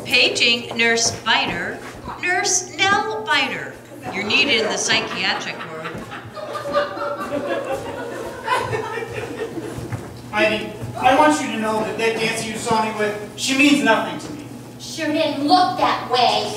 Paging Nurse Biter, Nurse Nell Biter. You're needed in the psychiatric ward. Ivy, I want you to know that that dancer you saw me with, she means nothing to me. Sure didn't look that way.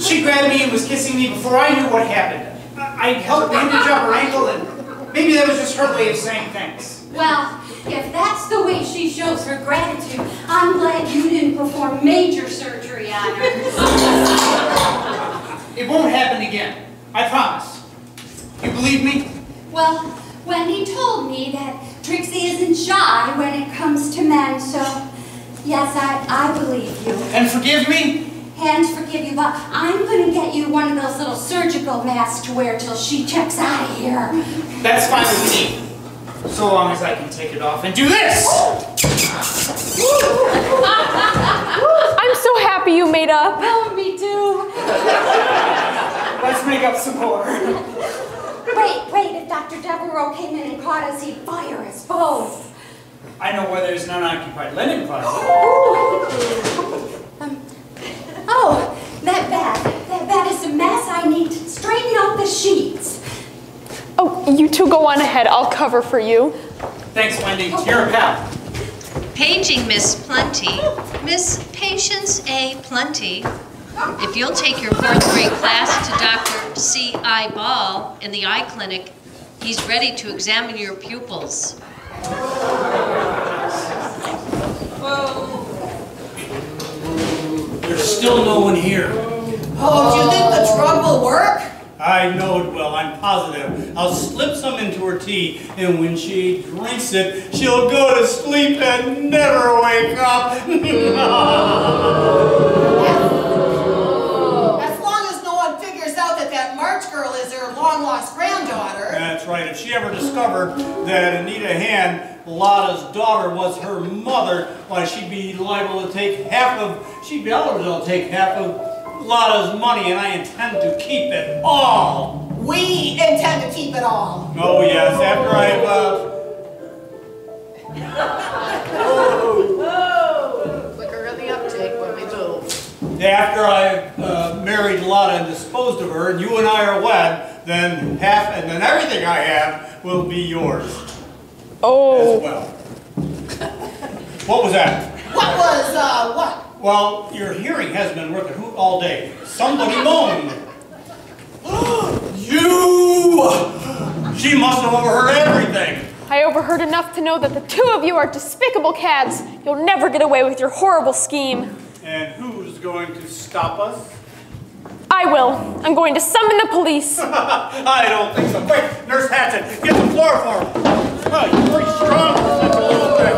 She grabbed me and was kissing me before I knew what happened. I helped bandage up her ankle, and maybe that was just her way of saying thanks. Well, if that's the way she shows her gratitude, I'm glad you didn't perform major surgery on her. It won't happen again. I promise. You believe me? Well, Wendy told me that Trixie isn't shy when it comes to men, so yes, I believe you. And forgive me? And forgive you, but I'm going to get you one of those little surgical masks to wear till she checks out of here. That's fine with me. So long as I can take it off and do this! I'm so happy you made up. Oh, me too. Let's make up some more. Wait, if Dr. Devereaux came in and caught us, he'd fire us both. I know where there's an unoccupied linen closet. Oh, that bed is a mess. I need to straighten out the sheets. Oh, you two go on ahead. I'll cover for you. Thanks, Wendy. You're a pal. Paging Miss Plenty, Miss Patience A. Plenty. If you'll take your 4th grade class to Dr. C.I. Ball in the eye clinic, he's ready to examine your pupils. There's still no one here. Oh, do you think the drug will work? I know it will, I'm positive. I'll slip some into her tea, and when she drinks it, she'll go to sleep and never wake up. As long as no one figures out that March girl is her long-lost granddaughter. That's right. If she ever discovered that Anita Hand, Lotta's daughter, was her mother, why she'd be liable to take half of Lotta's money, and I intend to keep it all. We intend to keep it all. Oh yes, after I've Quicker in the uptake when we move. after I've married Lotta and disposed of her, and you and I are wed, then everything I have will be yours. Oh. As well. What was that? What was, what? Well, your hearing hasn't been worth a hoot all day. Somebody moaned. You! She must have overheard everything. I overheard enough to know that the two of you are despicable cads. You'll never get away with your horrible scheme. And who's going to stop us? I will. I'm going to summon the police. I don't think so. Quick, Nurse Hatchet, get the chloroform. Oh, you're pretty strong for such a little thing.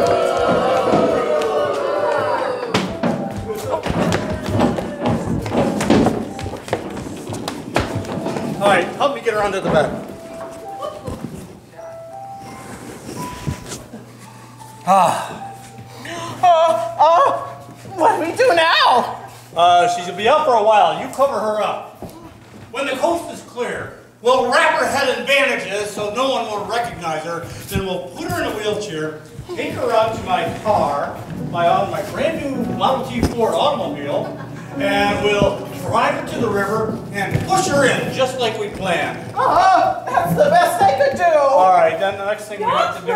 All right, help me get her under the bed. What do we do now? She'll be out for a while. You cover her up. When the coast is clear, we'll wrap her head in bandages so no one will recognize her. Then we'll put her in a wheelchair, take her out to my car, my brand new Model T Ford automobile, and we'll drive her to the river and push her in just like we planned. That's the best I could do. All right, then the next thing we have to do.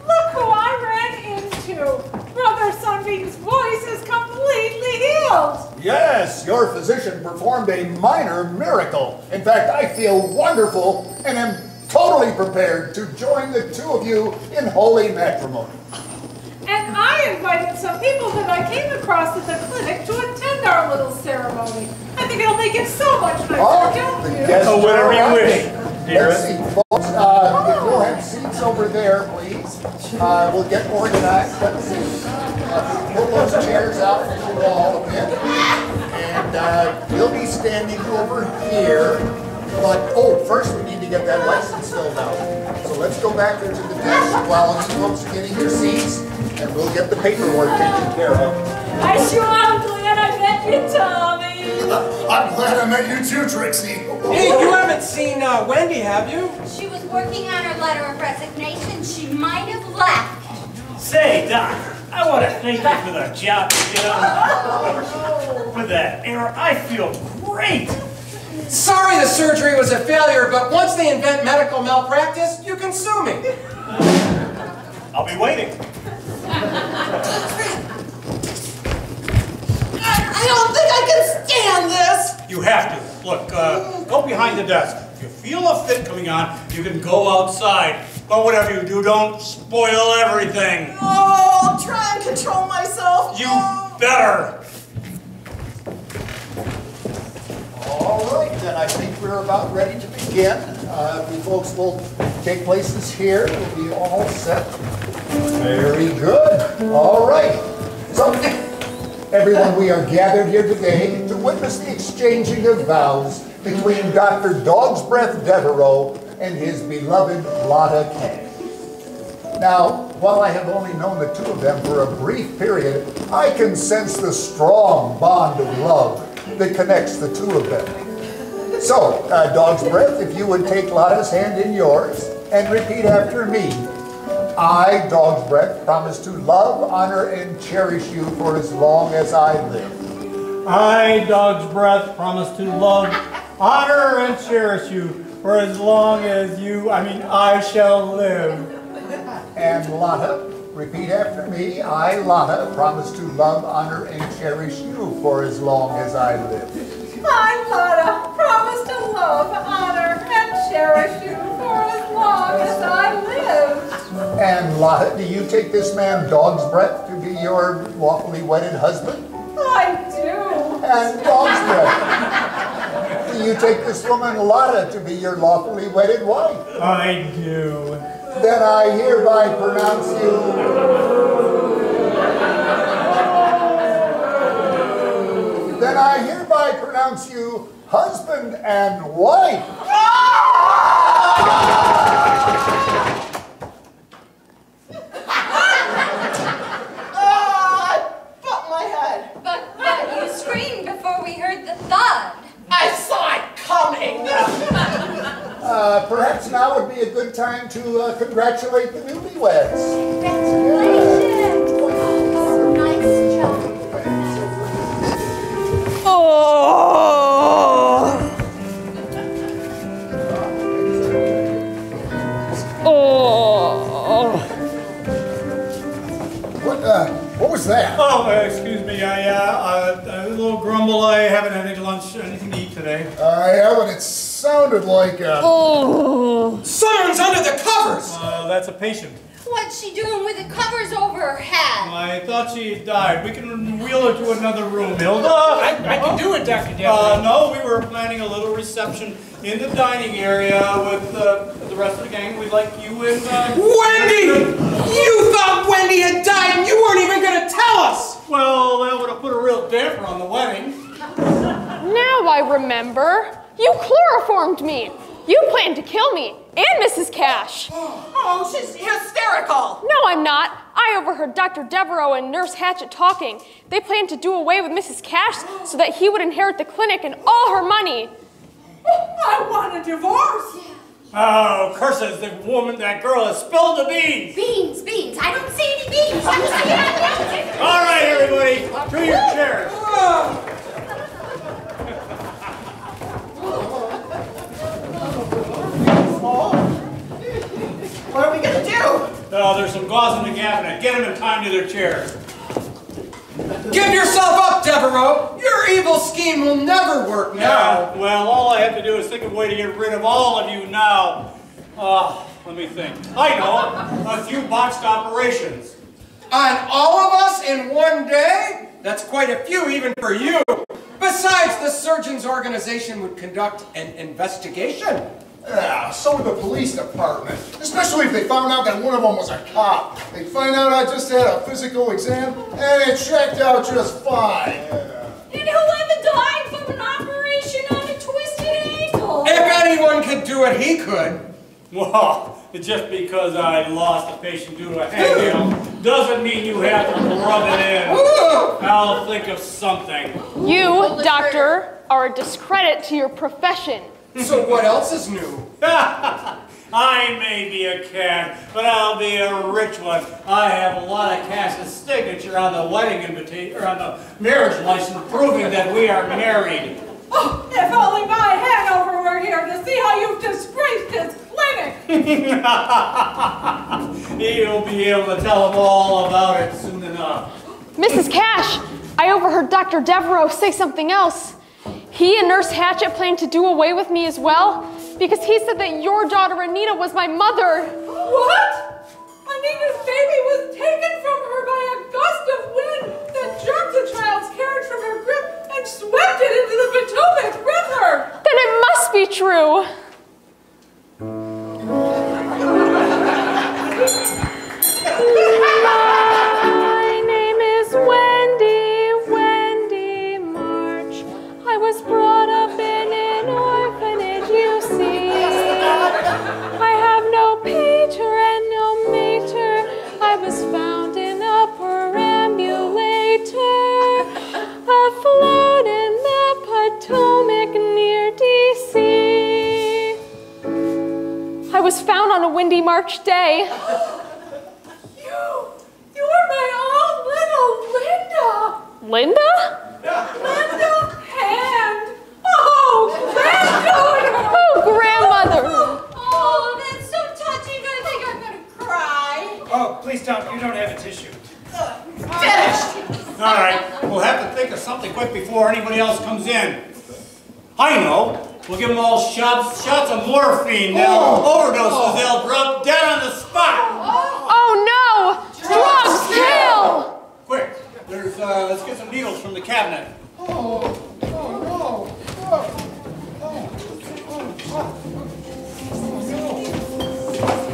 Look who I ran into. Brother Sunbeam's voice is completely healed. Yes, your physician performed a minor miracle. In fact, I feel wonderful and am totally prepared to join the two of you in holy matrimony. And I invited some people that I came across at the clinic to attend our little ceremony. I think it'll make it so much nicer, don't you? Oh, whatever you wish. Let's see, folks. If you'll have seats over there, please. We'll get organized. Let's see. Pull those chairs out from the wall a bit. And we'll be standing over here. But, first we need to get that license filled out. So let's go back there to the desk while you folks are getting your seats. And we'll get the paperwork taken care of. I sure am glad I met you, Tommy. I'm glad I met you too, Trixie. Hey, you haven't seen Wendy, have you? She was working on her letter of resignation. She might have left. Say, Doc, I want to thank you for the job you did on with that error. I feel great. Sorry the surgery was a failure, but once they invent medical malpractice, you can sue me. I'll be waiting. I don't think I can stand this. You have to. Look, go behind the desk. If you feel a fit coming on, you can go outside. But whatever you do, don't spoil everything. Oh, I'll try and control myself. You better. All right, then I think we're about ready to begin. You folks will take places here. We'll be all set. Very good. All right. So, everyone, we are gathered here today to witness the exchanging of vows between Dr. Dog's Breath Devereaux and his beloved Lotta Kay. Now, while I have only known the two of them for a brief period, I can sense the strong bond of love that connects the two of them. So, Dog's Breath, if you would take Lotta's hand in yours and repeat after me. I, Dog's Breath, promise to love, honor, and cherish you for as long as I live. I, Dog's Breath, promise to love, honor, and cherish you for as long as I shall live. And Lotta, repeat after me. I, Lotta, promise to love, honor, and cherish you for as long as I live. I, Lotta, promise to love, honor, and cherish you for as long as I live. And Lotta, do you take this man, Dog's Breath, to be your lawfully wedded husband? I do. And Dog's Breath, do you take this woman, Lotta, to be your lawfully wedded wife? I do. Then I hereby pronounce you... Then I hereby pronounce you husband and wife. I bumped my head. But you screamed before we heard the thud. I saw it coming. Perhaps now would be a good time to congratulate the newlyweds. Congratulations. Oh, nice job. What was that? Oh, excuse me. A little grumble. I haven't had any lunch, anything to eat today. Yeah, but it sounded like Someone's under the covers! That's a patient. What's she doing with the covers over her head? I thought she had died. We can wheel her to another room, Hilda. I can do it, Dr. Devereaux. No, we were planning a little reception in the dining area with the rest of the gang. We'd like you and... Wendy! You thought Wendy had died and you weren't even going to tell us! Well, that would have put a real damper on the wedding. Now I remember. You chloroformed me. You planned to kill me and Mrs. Cash. Oh, she's hysterical. No, I'm not. I overheard Dr. Devereaux and Nurse Hatchet talking. They planned to do away with Mrs. Cash so that he would inherit the clinic and all her money. I want a divorce. Oh, curses, the woman, that girl has spilled the beans. Beans, beans. I don't see any beans. I'm just All right, everybody, to your chairs. What are we going to do? Oh, there's some gauze in the cabinet. Get them in time to their chairs. Give yourself up, Devereaux. Your evil scheme will never work now. Well, all I have to do is think of a way to get rid of all of you now. Let me think. I know, a few botched operations. On all of us in one day? That's quite a few even for you. Besides, the surgeon's organization would conduct an investigation. Yeah, so would the police department. Especially if they found out that one of them was a cop. They'd find out I just had a physical exam and it checked out just fine. And whoever died from an operation on a twisted ankle? If anyone could do it, he could. Well, just because I lost a patient due to a hangnail doesn't mean you have to rub it in. I'll think of something. You, doctor, are a discredit to your profession. So what else is new? I may be a cad, but I'll be a rich one. I have a lot of Cash's signature on the wedding invitation, or on the marriage license, proving that we are married. Oh, if only my Hanover were here to see how you've disgraced his clinic. You'll be able to tell them all about it soon enough. Mrs. Cash, I overheard Dr. Devereaux say something else. He and Nurse Hatchet planned to do away with me as well because he said that your daughter Anita was my mother. What? Anita's baby was taken from her by a gust of wind that jerked the child's carriage from her grip and swept it into the Potomac River. Then it must be true. My name is Wendy March. I was brought up in an orphanage, you see. I have no pater and no mater. I was found in a perambulator, afloat in the Potomac near D.C. I was found on a windy March day. You are my own little Linda. Linda? Linda Hand. Oh, granddaughter. Oh, grandmother. Oh, that's so touching. I think I'm going to cry. Oh, please don't. You don't have a tissue. Finished. All right, we'll have to think of something quick before anybody else comes in. I know. We'll give them all shots of morphine. They'll overdose, they'll drop dead on the spot. Oh no! Drugs kill! Quick, let's get some needles from the cabinet.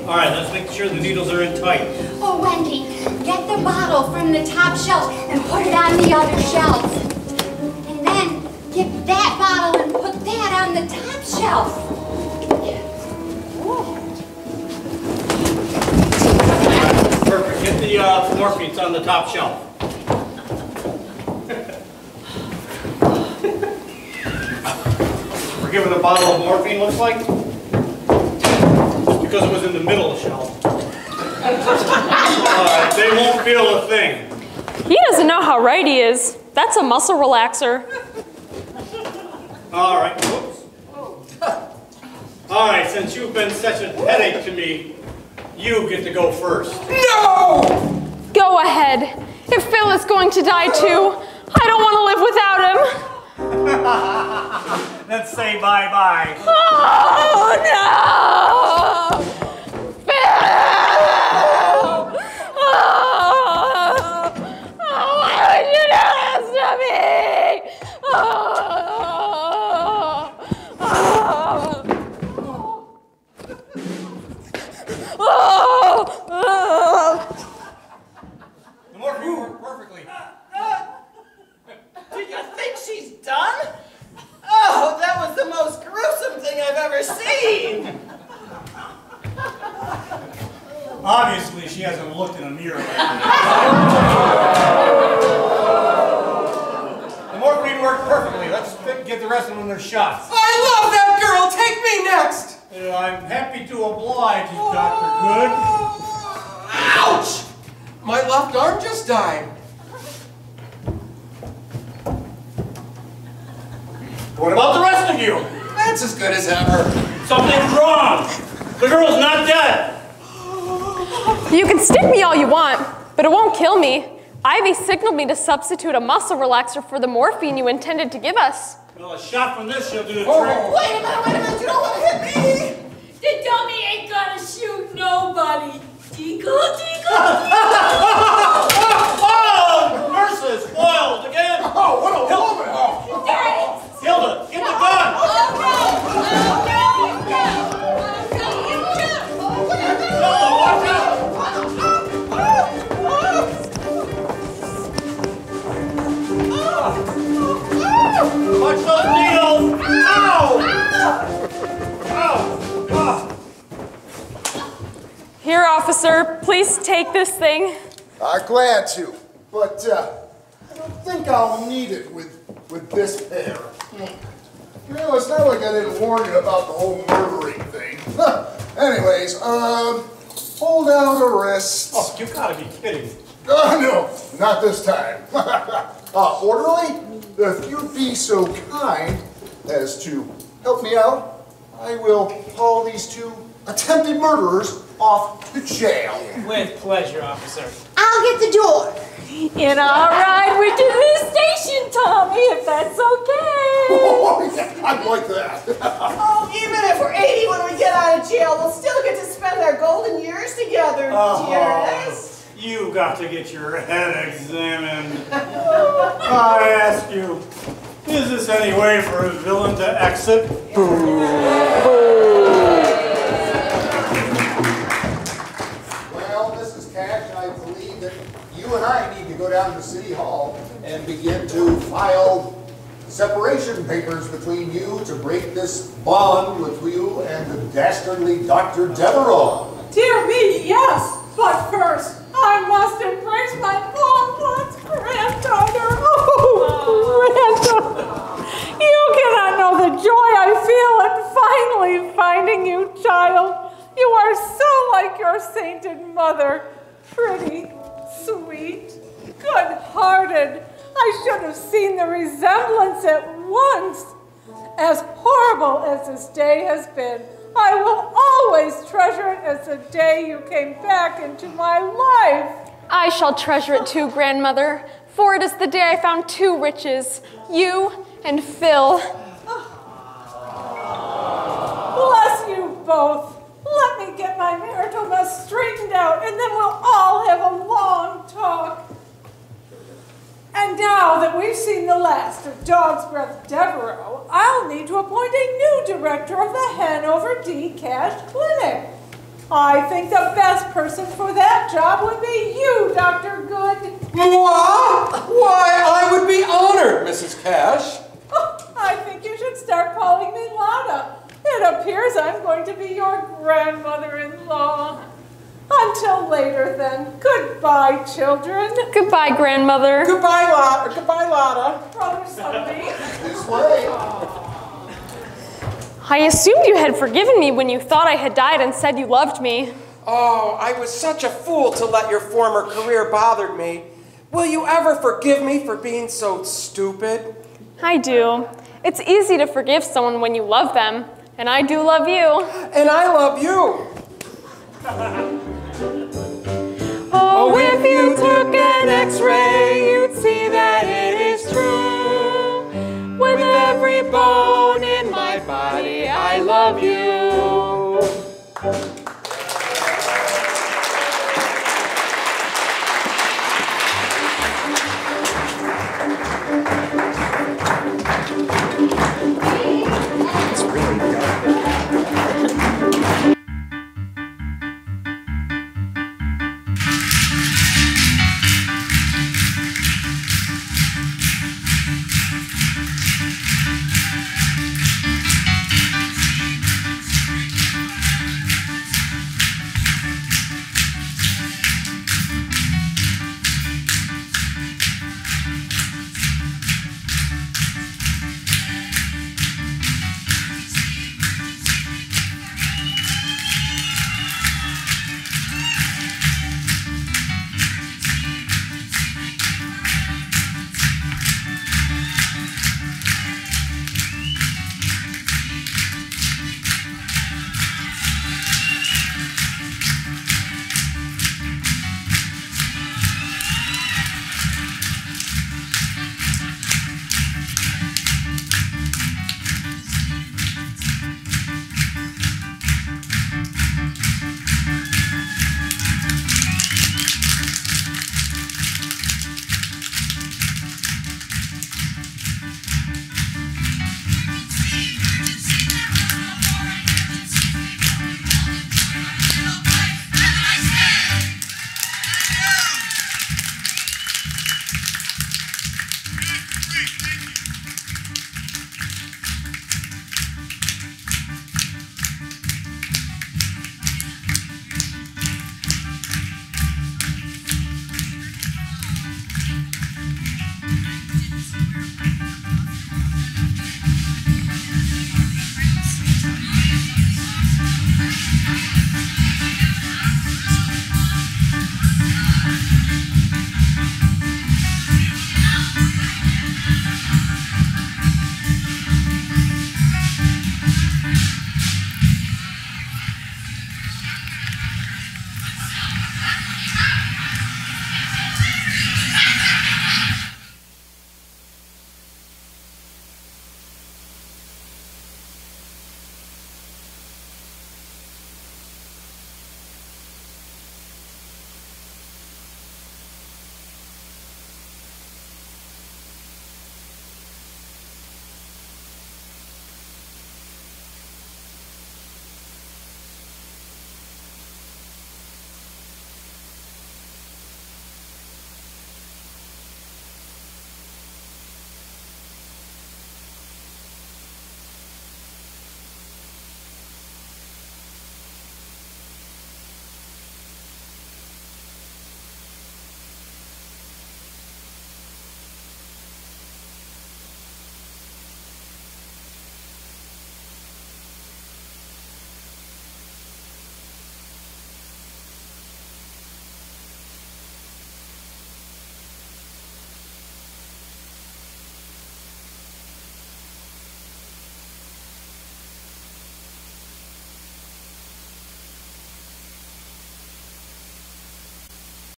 All right, let's make sure the needles are in tight. Oh, Wendy, get the bottle from the top shelf and put it on the other shelf. And then get that bottle and put that on the top shelf. Perfect. Get the morphines on the top shelf. We're given a bottle of morphine, looks like. Just because it was in the middle of the shelf. They won't feel a thing. He doesn't know how right he is. That's a muscle relaxer. All right. Whoops. All right, since you've been such a headache to me, you get to go first. No! Go ahead. If Phil is going to die too, I don't want to live without him. Let's say bye-bye. Oh, no! Phil! done? Oh, that was the most gruesome thing I've ever seen. Obviously, she hasn't looked in a mirror lately. The morphine worked perfectly. Let's get the rest of them their shots. I love that girl. Take me next. I'm happy to oblige, Dr. Good. Ouch! My left arm just died. What about the rest of you? That's as good as ever. Something's wrong. The girl's not dead. You can stick me all you want, but it won't kill me. Ivy signaled me to substitute a muscle relaxer for the morphine you intended to give us. Well, a shot from this, she'll do the trick. Wait a minute, you don't want to hit me! The dummy ain't gonna shoot nobody. Tinkle, tinkle, Oh, nurses, foiled again. Oh, what a woman! Oh. Hilda, get the gun. Hilda, watch out. Watch those needles. Ow! Ow! Here, officer, please take this thing. Glad to, but I don't think I'll need it with this pair. You know, it's not like I didn't warn you about the whole murdering thing. Anyways, hold out a wrist. Oh, you gotta be kidding. No, not this time. Orderly, if you'd be so kind as to help me out, I will haul these two attempted murderers off to jail. With pleasure, officer. I'll get the door. And I'll ride with you to the station, Tommy, if that's okay. Oh, yeah, I'd like that. Oh, even if we're 80 when we get out of jail, we'll still get to spend our golden years together, dearest. You got to get your head examined. I ask you, is this any way for a villain to exit? Well, Mrs. Cash, I believe that you and I need to go down to City Hall and begin to file separation papers between you to break this bond with you and the dastardly Dr. Devereaux. Dear me, yes. But first, I must embrace my long-lost granddaughter. Oh, granddaughter. You cannot know the joy I feel at finally finding you, child. You are so like your sainted mother. Pretty, sweet, good-hearted. I should have seen the resemblance at once. As horrible as this day has been, I will always treasure it as the day you came back into my life. I shall treasure it too, grandmother, for it is the day I found two riches, you and Phil. Bless you both. Let me get my marital mess straightened out, and then we'll all have a long talk. And now that we've seen the last of Dog's Breath Devereaux, I'll need to appoint a new director of the Hanover D. Cash Clinic. I think the best person for that job would be you, Dr. Good. Moi? Why, I would be honored, Mrs. Cash. Oh, I think you should start calling me Lotta. It appears I'm going to be your grandmother-in-law. Until later, then. Goodbye, children. Goodbye, grandmother. Goodbye, Lotta. Goodbye, Lotta. Brother Sunbeam. This way. I assumed you had forgiven me when you thought I had died and said you loved me. Oh, I was such a fool to let your former career bother me. Will you ever forgive me for being so stupid? I do. It's easy to forgive someone when you love them, and I do love you. And I love you. Oh, if you took an X-ray, you'd see that it is true. With every bone in my body, I love you.